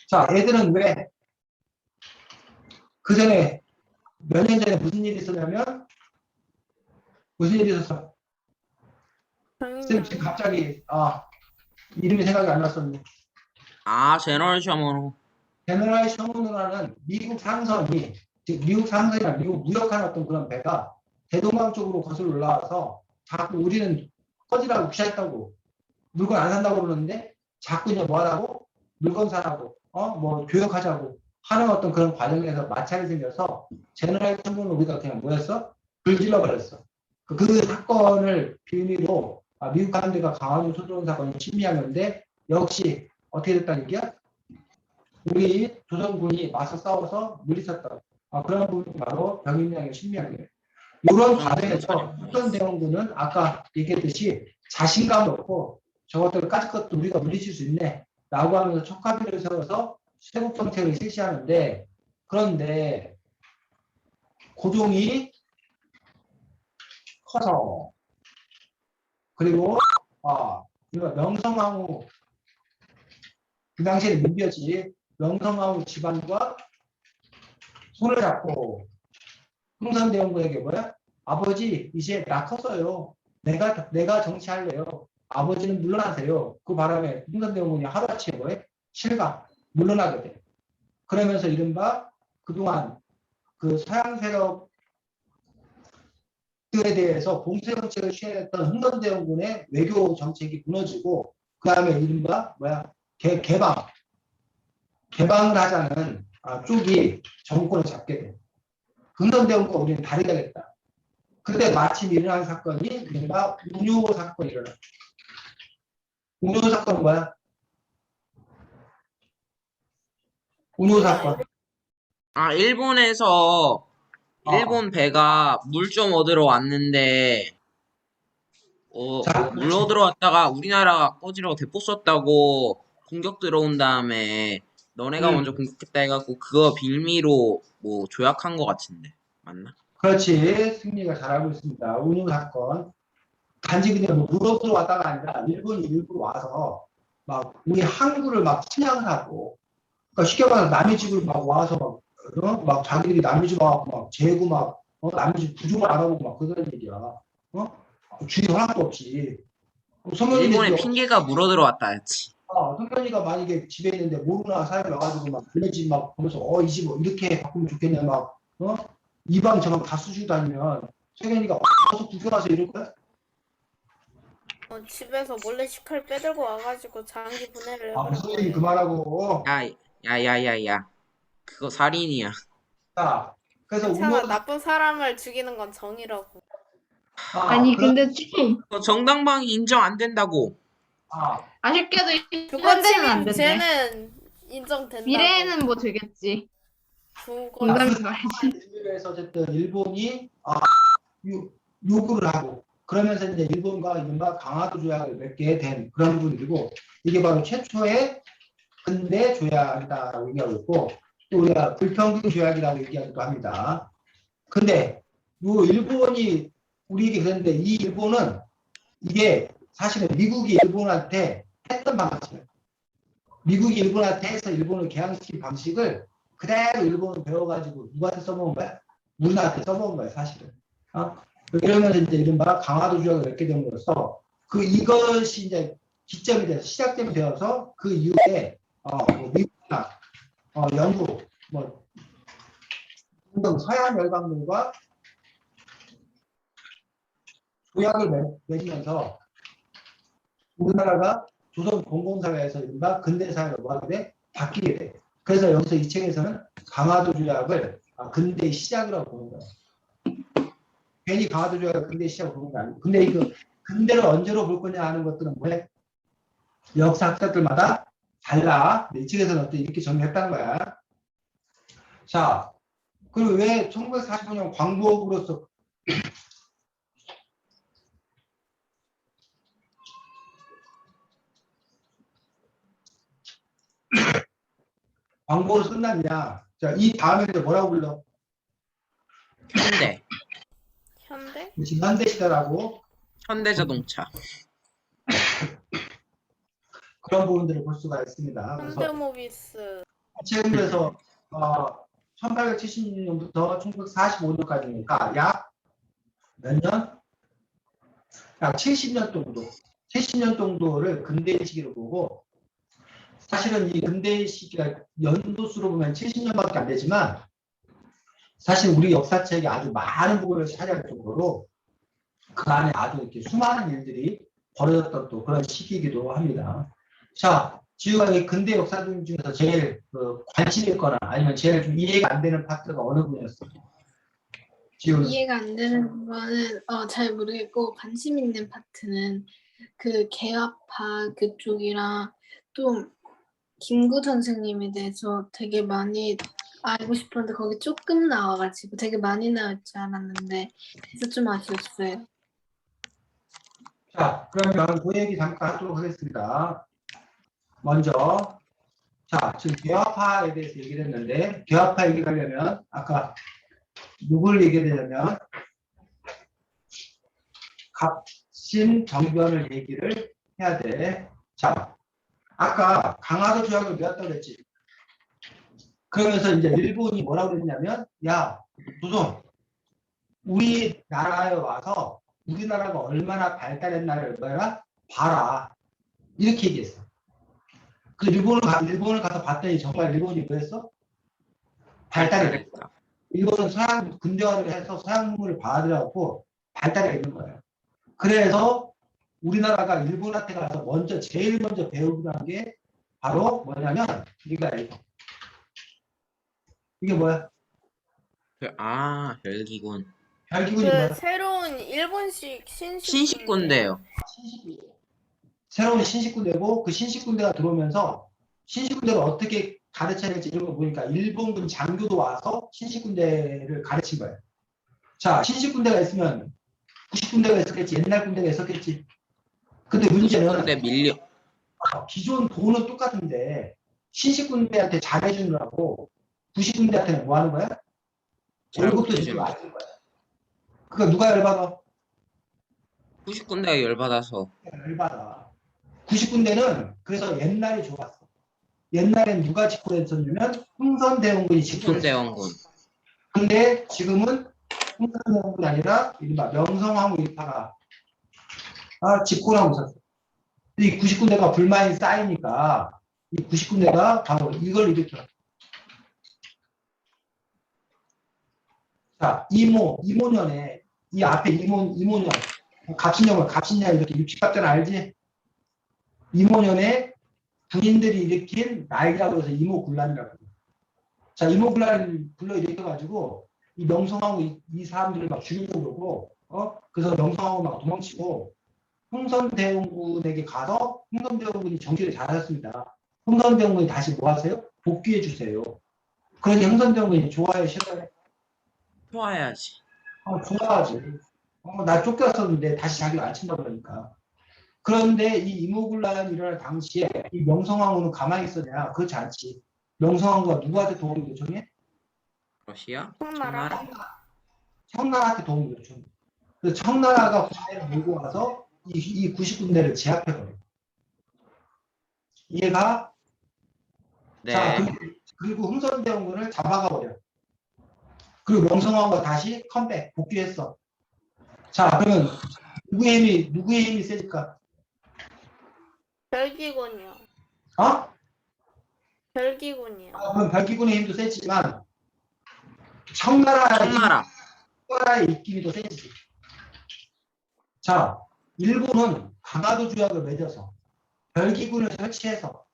자, 얘들은 왜? 그 전에, 몇 년 전에 무슨 일이 있었냐면, 무슨 일이 있었어? 쌤 지금 갑자기, 이름이 생각이 안 났었네. 제너럴 셔먼호. 제너럴 셔먼호라는 미국 상선이, 즉, 미국 상선이나 미국 무역하는 어떤 그런 배가 대동강 쪽으로 거슬러 올라와서 자꾸 우리는 꺼지라고 귀찮다고 물건 안 산다고 그러는데 자꾸 이제 뭐 하라고? 물건 사라고, 뭐 교역하자고 하는 어떤 그런 과정에서 마찰이 생겨서 제너럴 셔먼호는 우리가 그냥 뭐였어? 불질러 버렸어. 그 사건을 빌미로 미국 함대가 강화도 쳐들어온 사건이 신미양요인데 역시 어떻게 됐다는 얘기야? 우리 조선군이 맞서 싸워서 물리쳤던 그런 부분이 바로 병인양요, 신미양요예요. 이런 과정에서 흥선대원군은 아까 얘기했듯이 자신감 없고 저것들 까짓 것도 우리가 물리칠 수 있네 라고 하면서 척화비를 세워서 세국 정책을 실시하는데, 그런데 고종이 커서 그리고 명성황후, 그 당시에는 민비였지, 명성황후 집안과 손을 잡고 흥선대원군에게 뭐야? 아버지 이제 나 컸어요. 내가 정치할래요. 아버지는 물러나세요. 그 바람에 흥선대원군이 하루아침에 뭐해? 실각 물러나게 돼. 그러면서 이른바 그동안 그 서양 세력들에 대해서 봉쇄 정책을 취해냈던 흥선대원군의 외교 정책이 무너지고 그 다음에 이른바 뭐야? 개방을 하자는 쪽이 정권을 잡게 돼. 흥선대원군과 우리는 다르게 하겠다. 그때 마침 일어난 사건이 이른바 운요 사건이 일어나. 운요 사건은 뭐야? 운요 사건. 일본에서 일본 배가 물 좀 얻으러 왔는데 자, 물 얻으러 왔다가 우리나라가 꺼지라고 대포 썼다고 공격 들어온 다음에 너네가 먼저 공격했다 해갖고 그거 빌미로 뭐 조약한 거 같은데 맞나? 그렇지. 승리가 잘 알고 있습니다. 운요 사건. 단지 그냥 뭐 물어보러 왔다가 아니라 일본이 일부러 와서 막 우리 항구를 막 침략을 하고 그러니까 쉽게 말해서 남의 집을 막 와서 막 자기들이 남의 집 와서 막 재고 막 남의 집 구조를 알아보고 막 그런 얘기야. 주의 허락도 없이. 일본의 핑계가 물 얻으러 왔다였지. 성현이가 만약에 집에 있는데 모르나 사람이 와가지고 막 그네 집 막 보면서 이 집 이렇게 바꾸면 좋겠냐 막 이방 저방 다 수시고 다니면 성현이가 와서 구경와서 이럴 거야? 집에서 몰래 식칼 빼들고 와가지고 장기 분해를 해버린 성현이 거예요. 그만하고. 야야야야야 그거 살인이야. 자, 그래서 괜찮아, 나쁜 사람을 죽이는 건 정의라고. 아니 근데 좀 그거 정당방위 인정 안 된다고. 아쉽게도 그건 현재는 안 된대. 쟤는 인정된다고. 미래에는 뭐 되겠지. 그건 농담인 거 알지? 일본에서 어쨌든 일본이 요구를 하고 그러면서 이제 일본과 이른바 강화도 조약을 맺게 된 그런 부분이고 이게 바로 최초의 근대 조약이다라고 얘기하고 있고 또 우리가 불평등 조약이라고 얘기하기도 합니다. 근데 요 일본이 우리에게 그랬는데 이 일본은 이게 사실은 미국이 일본한테 했던 방식이에요. 미국이 일본한테 해서 일본을 개항시킨 방식을 그대로 일본을 배워가지고 누구한테 써먹은 거야? 우리나라한테 써먹은 거야, 사실은. 이러면서 이제 이른바 강화도 조약을 맺게 된 거로서 이것이 이제 기점이 돼서 시작점이 되어서 그 이후에 뭐 미국이나 영국 뭐 등등 서양 열강들과 조약을 맺으면서 우리나라가 조선 공공사회에서 이른바 근대사회로 뭐 하게 돼? 바뀌게 돼. 그래서 여기서 이 책에서는 강화도 조약을 근대의 시작이라고 보는 거예요. 괜히 강화도 조약을 근대의 시작으로 보는 거 아니고. 근데 이 근대를 언제로 볼 거냐 하는 것들은 뭐해? 역사학자들마다 달라. 이 책에서는 어떻게 이렇게 정리했다는 거야. 자, 그리고 왜 1945년 광복으로서 광복으로 끝났냐? 자, 이 다음에 뭐라고 불러? 현대. 현대? 지금 현대시대라고 현대자동차. 그런 부분들을 볼 수가 있습니다. 그래서 현대모비스. 최근에서 1876년부터 1945년까지니까 약 몇 년? 약 70년 정도. 70년 정도를 근대의 시기로 보고 사실은 이 근대의 시기가 연도수로 보면 70년밖에 안 되지만 사실 우리 역사책에 아주 많은 부분을 차지할 정도로 그 안에 아주 이렇게 수많은 일들이 벌어졌던 또 그런 시기이기도 합니다. 자, 지우가 이 근대 역사 중에서 제일 관심 있거나 아니면 제일 좀 이해가 안 되는 파트가 어느 분이었어요? 지우. 이해가 안 되는 거는 잘 모르겠고 관심 있는 파트는 그 개화파 그쪽이랑 또 김구 선생님에 대해서 되게 많이 알고 싶었는데 거기 조금 나와가지고 되게 많이 나올 줄 알았는데 그래서 좀 아쉬웠어요. 자, 그러면 그 얘기 잠깐 하도록 하겠습니다. 먼저 자, 지금 개화파에 대해서 얘기를 했는데 개화파 얘기하려면 아까 누굴 얘기하려면 갑신 정변을 얘기를 해야 돼. 자, 아까 강화도 조약을 맺었다고 그랬지. 그러면서 이제 일본이 뭐라고 그랬냐면 야, 조선 우리나라에 와서 우리나라가 얼마나 발달했나를 뭐라 봐라. 이렇게 얘기했어. 그 일본을 가서 봤더니 정말 일본이 뭐였어? 발달했어. 발달했다. 일본은 서양 근대화를 해서 서양 문물을 받아들여갖고 발달해 있는 거예요. 그래서 우리나라가 일본한테 가서 제일 먼저 배우고 한 게 바로 뭐냐면 이게 뭐야? 별기군. 별기군이 그 뭐야? 새로운 일본식 신식군대요. 새로운 신식군대고 그 신식군대가 들어오면서 신식군대를 어떻게 가르쳐야 될지 이런 거 보니까 일본군 장교도 와서 신식군대를 가르친 거예요. 자, 신식군대가 있으면 90군대가 있었겠지. 옛날 군대가 있었겠지. 근데 문제는 근데 밀려. 기존 도는 똑같은데 신식군대한테 잘해주느라고 90군대한테는 뭐 하는 거야? 월급도 주지 잘못해주는 말는 거야. 그러니까 누가 열받아? 90군대가 열받아서. 열받아. 90군대는 그래서 옛날이 좋았어. 옛날엔 누가 집권했었냐면 흥선대원군이 집권했어. 손대원군. 근데 지금은 흥선대원군이 아니라 이른바 명성황후 일파가 집권하고 있었어. 이 90군대가 불만이 쌓이니까 이 90군대가 바로 이걸 일으켜. 자, 이모년에 이 앞에 이모년 갑신년 이렇게 육식갑자는 알지? 이모년에 군인들이 일으킨 난리라고 해서 이모군란이라고 해요. 자, 이모군란을 불러일으켜가지고 이 명성황후 이 사람들을 막 죽이려고 그러고 그래서 명성황후 막 도망치고 흥선대원군에게 가서 흥선대원군이 정치를 잘하셨습니다. 흥선대원군이 다시 뭐 하세요? 복귀해 주세요. 그러니 흥선대원군이 좋아요, 싫어요? 좋아야지. 좋아하지. 나 쫓겼었는데 다시 자기가 안 친다 그러니까. 그런데 이 이모군란이 일어날 당시에 이 명성황후는 가만히 있었냐? 그렇지 않지. 명성황후가 누구한테 도움을 요청해? 러시아? 청나라. 청나라? 청나라한테 도움을 요청해. 그래서 청나라가 군대를 몰고 와서 이 90군대를 제압해버려. 이해가? 네. 자, 그리고 흥선대원군을 잡아가 버려. 그리고 명성황후가 다시 컴백, 복귀했어. 자, 그러면 누구의 힘이 세질까? 별기군이요. 별기군이요. 그럼 별기군의 힘도 세지만 청나라의 입김이 더 세지. 자, 일본은 강화도 조약을 맺어서 별기군을 설치해서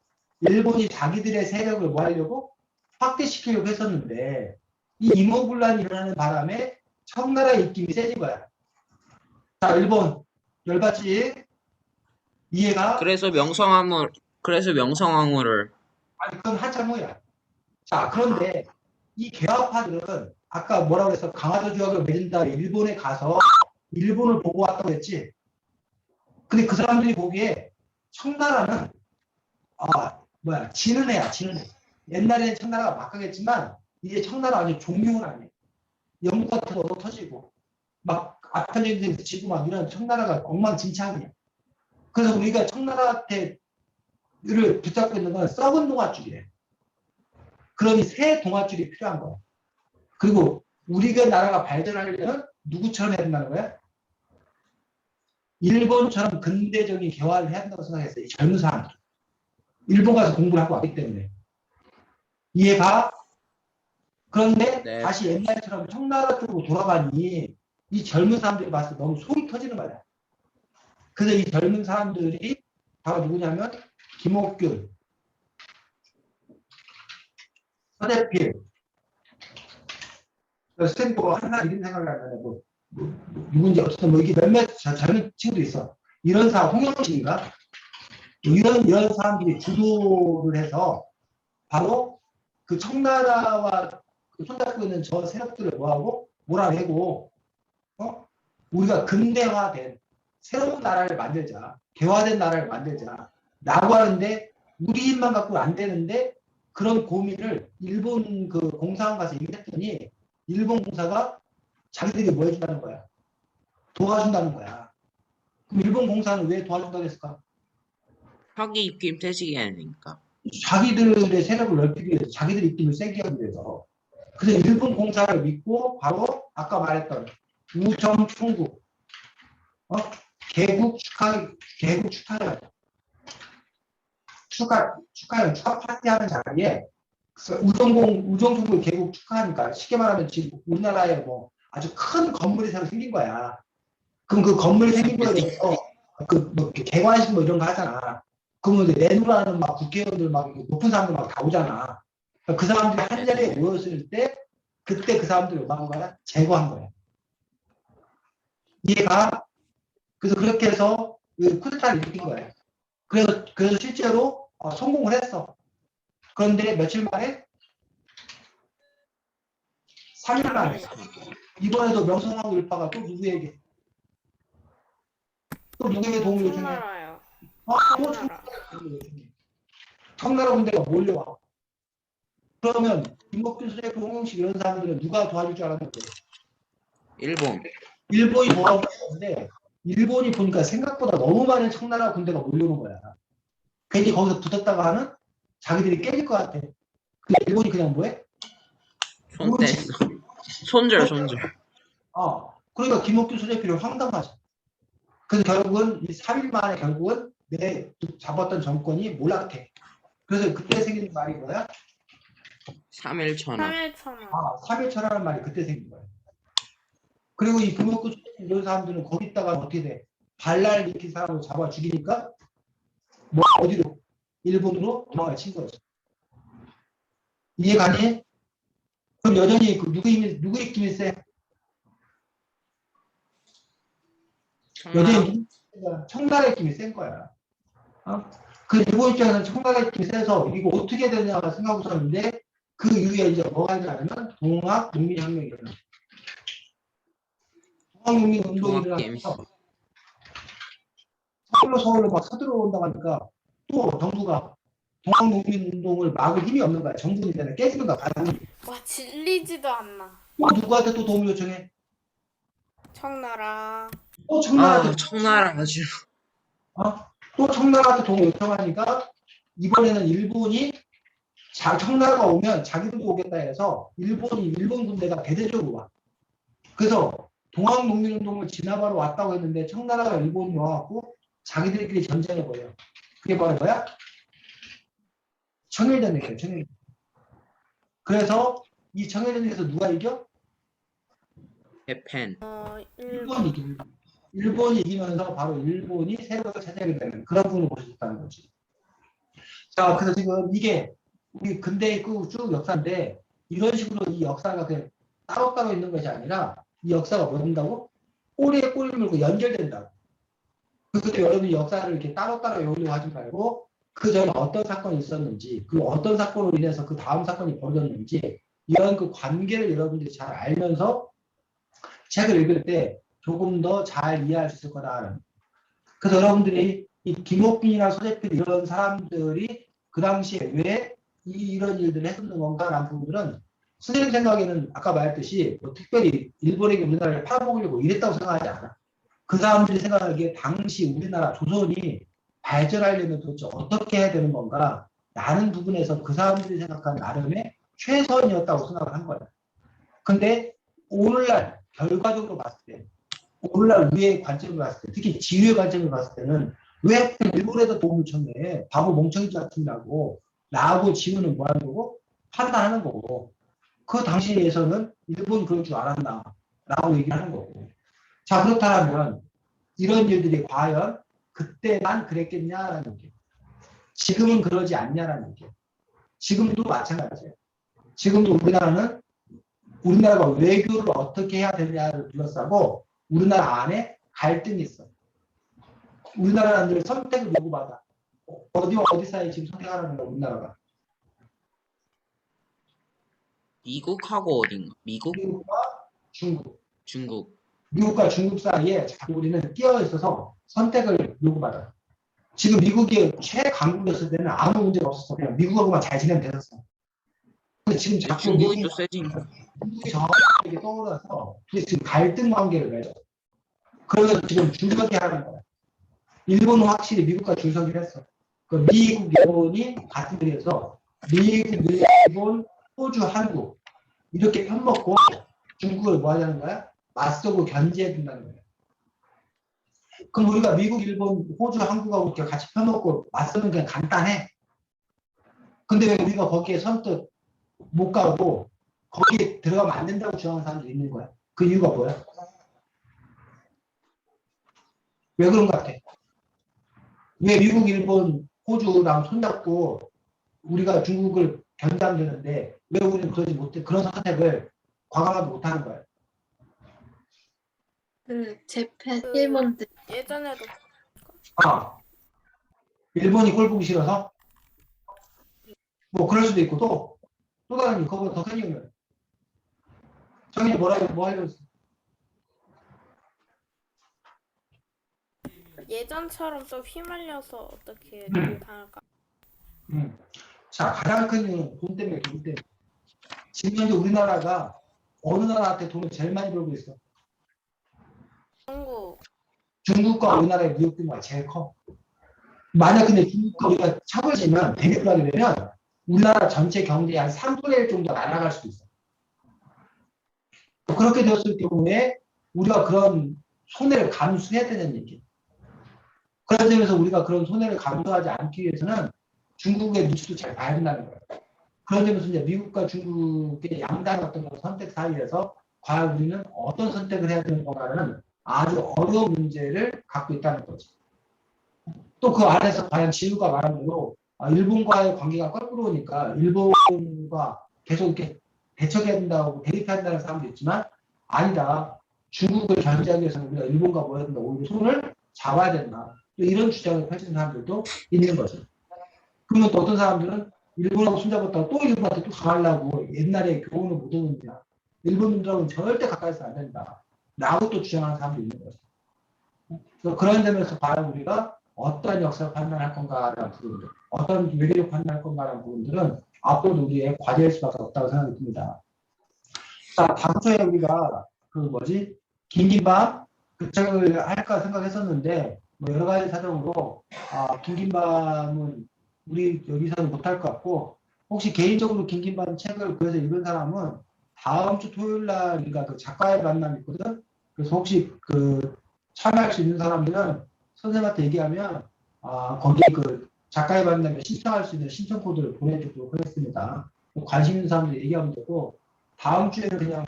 일본이 자기들의 세력을 뭐 하려고? 확대시키려고 했었는데 이 이모군란이 일어나는 바람에 청나라의 입김이 세진 거야. 자, 일본 열받지? 이해가? 그래서 명성황후를. 아니, 그건 한참 후야. 자, 그런데 이 개화파들은 아까 뭐라고 해서 강화도 조약을 맺은다 일본에 가서 일본을 보고 왔다고 했지. 근데 그 사람들이 보기에 청나라는 지는 애야. 옛날에는 청나라가 막강했지만 이제 청나라 아주 종류는 아니에요. 영국 같은 거 터지고 막 아편전쟁 지고 막 이런 청나라가 엉망진창이야. 그래서 우리가 청나라한테를 붙잡고 있는 건 썩은 동아줄이에요. 그러니 새 동아줄이 필요한 거야. 그리고 우리가 나라가 발전하려면 누구처럼 해야 된다는 거야? 일본처럼 근대적인 개화를 해야 한다고 생각했어요. 이 젊은 사람들. 일본 가서 공부를 하고 왔기 때문에. 이해가? 그런데 네. 다시 옛날처럼 청나라 쪽으로 돌아가니 이 젊은 사람들이 봤을 때 너무 속이 터지는 거야. 그래서 이 젊은 사람들이 바로 누구냐면 김옥균, 서대필, 스탠포 하나 이름 생각이 안 나네. 누군지 어쨌든 이게 몇몇 젊은 친구도 있어. 이런 사람, 홍영식인가? 이런 사람들이 주도를 해서 바로 그 청나라와 손잡고 있는 저 세력들을 뭐하고 몰아내고 우리가 근대화된 새로운 나라를 만들자, 개화된 나라를 만들자 라고 하는데 우리 힘만 갖고 안 되는데 그런 고민을 일본 그 공사원 가서 얘기했더니 일본 공사가 자기들이 뭐 해준다는 거야? 도와준다는 거야. 그럼 일본 공사는 왜 도와준다고 했을까? 혁이 입김 세지게 하니까. 자기들의 세력을 넓히기 위해서, 자기들의 입김을 세게 하기 위해서. 그래서 일본 공사를 믿고 바로 아까 말했던 우정 총국, 개국 축하해. 축하 파티하는 자리에 우정총국 개국 축하하니까 쉽게 말하면 지금 우리나라에 뭐 아주 큰 건물이 새로 생긴 거야. 그럼 그 건물이 생긴 거에 대해서 뭐 개관식 뭐 이런 거 하잖아. 그러면 내노라는 막 국회의원들 막 높은 사람들 막 다 오잖아. 그 사람들이 한 자리에 모였을 때 그때 그 사람들이 뭐한 거야? 제거한 거야. 이해가? 그래서 그렇게 해서 쿠데타를 일으킨 거예요. 그래서 실제로 성공을 했어. 그런데 며칠 만에 3일 만에 이번에도 명성황후 일파가 또 누구에게 도움을 요청해? 청나라요. 또 청나라. 청나라 군대가 몰려와. 그러면 김목준, 수레크, 홍영식 이런 사람들은 누가 도와줄 줄 알았는데 일본. 일본이 도와주는데 일본이 보니까 생각보다 너무 많은 청나라 군대가 몰려오는 거야. 괜히 거기서 붙었다가 하는 자기들이 깨질 것 같아. 근데 일본이 그냥 뭐해? 손 뗐어. 손절. 그러니까 김옥규 수레필은 황당하지. 그래서 결국은 이 3일 만에 결국은 내 잡았던 정권이 몰락해. 그래서 그때 생긴 말이 뭐야? 3일 천원. 3일천원. 3일 천하라는 말이 그때 생긴 거야. 그리고 이 김옥규 수레필 이런 사람들은 거기다가 어떻게 돼? 반란을 일으킨 사람을 잡아 죽이니까 뭐 어디로? 일본으로 도망을 친 거지. 이해가니? 그럼 여전히 그 누구의 힘이 세? 여전히 청나라의 힘이 센 거야. 그 일본 입장에서는 청나라의 힘이 세서 이거 어떻게 되냐 생각하고 있었는데 그 이후에 이제 뭐가 있냐면 동학농민혁명이 일어나. 동학농민운동이 일어나서 서울로 막 서들어온다고 하니까 또 정부가 동학농민운동을 막을 힘이 없는 거야. 정부는 이제 깨지는 거야. 와, 질리지도 않나. 또 누구한테 또 도움을 요청해? 청나라. 또 청나라한테 청나라 아주. 또 청나라한테 도움을 요청하니까 이번에는 일본이 청나라가 오면 자기들도 오겠다 해서 일본 군대가 대대적으로 와. 그래서 동학농민운동을 진압하러 왔다고 했는데 청나라가 일본이 와갖고 자기들끼리 전쟁해버려. 그게 뭐야? 청일전쟁이에요. 청일전쟁. 그래서 이 청일전쟁에서 누가 이겨? 해펜. 일본이 이깁니다. 일본이 이기면서 바로 일본이 세력을 차지하게 되는 그런 부분을 볼 수 있다는 거지. 자, 그래서 지금 이게 우리 근대의 쭉 역사인데 이런 식으로 이 역사가 그냥 따로따로 있는 것이 아니라 이 역사가 뭐 된다고? 꼬리에 꼬리를 물고 연결된다고. 그때 여러분이 역사를 이렇게 따로따로 외우려고 하지 말고 그 전에 어떤 사건이 있었는지 그 어떤 사건으로 인해서 그 다음 사건이 벌어졌는지 이런 그 관계를 여러분들이 잘 알면서 책을 읽을 때 조금 더 잘 이해할 수 있을 거다. 그래서 여러분들이 이 김옥빈이나 서재필 이런 사람들이 그 당시에 왜 이런 일들을 했었는 건가라는 부분들은 선생님 생각에는 아까 말했듯이 뭐 특별히 일본에게 우리나라를 팔아먹으려고 이랬다고 생각하지 않아. 그 사람들이 생각하기에 당시 우리나라 조선이 발전하려면 도대체 어떻게 해야 되는 건가 라는 부분에서 그 사람들이 생각하는 나름의 최선이었다고 생각을 한 거야. 근데 오늘날 결과적으로 봤을 때 오늘날 우리의 관점을 봤을 때 특히 지휘의 관점을 봤을 때는 왜 일본에다 도움을 쳤네 바보 멍청이 같은다고 나하고 지휘는 뭐 하는 거고 판단하는 거고 그 당시에서는 일본이 그럴 줄 알았나 라고 얘기를 하는 거고 자 그렇다면 이런 일들이 과연 그때만 그랬겠냐라는 게 지금은 그러지 않냐라는 게 지금도 마찬가지예요. 지금도 우리나라가 외교를 어떻게 해야 되냐를 둘러싸고 우리나라 안에 갈등이 있어. 우리나라는 늘 선택을 요구받아. 어디와 어디 사이에 지금 선택하라는 거야, 우리나라가. 미국하고 어딘가? 미국과 중국. 중국. 미국과 중국 사이에 자꾸 우리는 끼어 있어서 선택을 요구받아. 지금 미국이 최강국이었을 때는 아무 문제가 없었어. 그냥 미국하고만 잘 지내면 됐었어. 근데 지금 자꾸 중국이 또 세지니까. 중국이 저에게 떠올라서 지금 갈등 관계를 맺어. 그래서 지금 줄서기 하는 거야. 일본은 확실히 미국과 줄서기를 했어. 그 미국, 일본이 같은 데에서 미국, 일본, 호주, 한국 이렇게 편먹고 중국을 뭐 하자는 거야? 맞서고 견제해 준다는 거예요. 그럼 우리가 미국, 일본, 호주, 한국하고 이렇게 같이 펴놓고 맞서는 게 간단해. 근데 왜 우리가 거기에 선뜻 못 가고 거기에 들어가면 안 된다고 주장하는 사람들이 있는 거야. 그 이유가 뭐야? 왜 그런 것 같아? 왜 미국, 일본, 호주랑 손잡고 우리가 중국을 견제하면 되는데 왜 우리는 그러지 못해? 그런 선택을 과감하게 못하는 거야. 그 재팬 그 일본 때 예전에도 아, 일본이 꼴 보기 싫어서? 뭐 그럴 수도 있고 또 다른 이유, 그거보다 더 큰 이유는 정이 뭐 하려고 했어? 예전처럼 또 휘말려서 어떻게 당할까? 자, 가장 큰 이유는 돈 때문에. 지금 현재 우리나라가 어느 나라한테 돈을 제일 많이 벌고 있어? 중국 중국과 우리나라의 무역 규모가 제일 커. 만약 근데 중국과 우리가 차을 지면 대립을 하게 되면 우리나라 전체 경제의 한 3분의 1 정도 날아갈 수도 있어. 그렇게 되었을 경우에 우리가 그런 손해를 감수해야 되는 얘기. 그런 점에서 우리가 그런 손해를 감수하지 않기 위해서는 중국의 눈치도 잘 봐야 된다는 거예요. 그런 점에서 이제 미국과 중국의 양다른 어떤 선택 사이에서 과연 우리는 어떤 선택을 해야 되는 건가는 아주 어려운 문제를 갖고 있다는 거죠. 또 그 안에서 과연 지우가 말한 대로 일본과의 관계가 거꾸로 오니까 일본과 계속 이렇게 대척해야 된다고 대립해야 된다는 사람도 있지만 아니다. 중국을 견제하기 위해서는 우리가 일본과 뭐 해야 된다. 오히려 손을 잡아야 된다. 또 이런 주장을 펼치는 사람들도 있는 거죠. 그러면 또 어떤 사람들은 일본하고 손잡았다가 또 일본한테 또 강하려고 옛날에 교훈을 못 얻는다. 일본들하고는 절대 가까이서 안 된다. 라고 또 주장하는 사람도 있는 거죠. 그래서 그런 점에서 과연 우리가 어떤 역사를 판단할 건가라는 부분들, 어떤 외교를 판단할 건가라는 부분들은 앞으로 우리의 과제일 수밖에 없다고 생각이 듭니다. 자, 다음 주에 우리가 긴김밥 그 책을 할까 생각했었는데 뭐 여러 가지 사정으로 긴김밥은 우리 여기서는 못할 것 같고 혹시 개인적으로 긴김밥 책을 그래서 읽은 사람은 다음 주 토요일 날 우리가 그 작가의 만남이 있거든. 그래서 혹시 그 참여할 수 있는 사람들은 선생님한테 얘기하면 거기에 그 작가의 만남에 신청할 수 있는 신청 코드를 보내주도록 하겠습니다. 관심 있는 사람들 얘기하면 되고 다음 주에는 그냥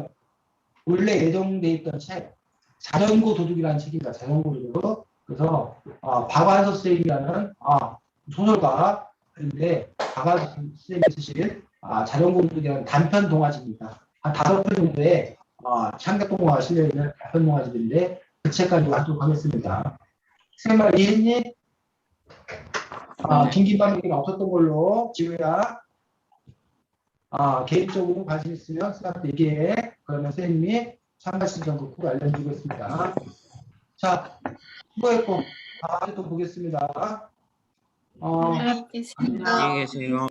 원래 예정돼 있던 책 자전거 도둑이라는 책입니다. 자전거 도둑. 그래서 박완서 선생님이라는 소설가인데 박완서 선생님이 쓰신 자전거 도둑이라는 단편 동화집입니다. 한 5편 정도의 창작동화가 실려있는 단편 동화집인데 그 책까지 하도록 하겠습니다. 선생님 이해했니? 긴김밥 얘기는 없었던 걸로 지우야. 개인적으로 관심 있으면 선생님한테 얘기해. 그러면 선생님이 참가 신청 그 꼭 알려주겠습니다. 자, 수고했고 다음에 또 보겠습니다. 네, 알겠습니다. 안녕히 계세요.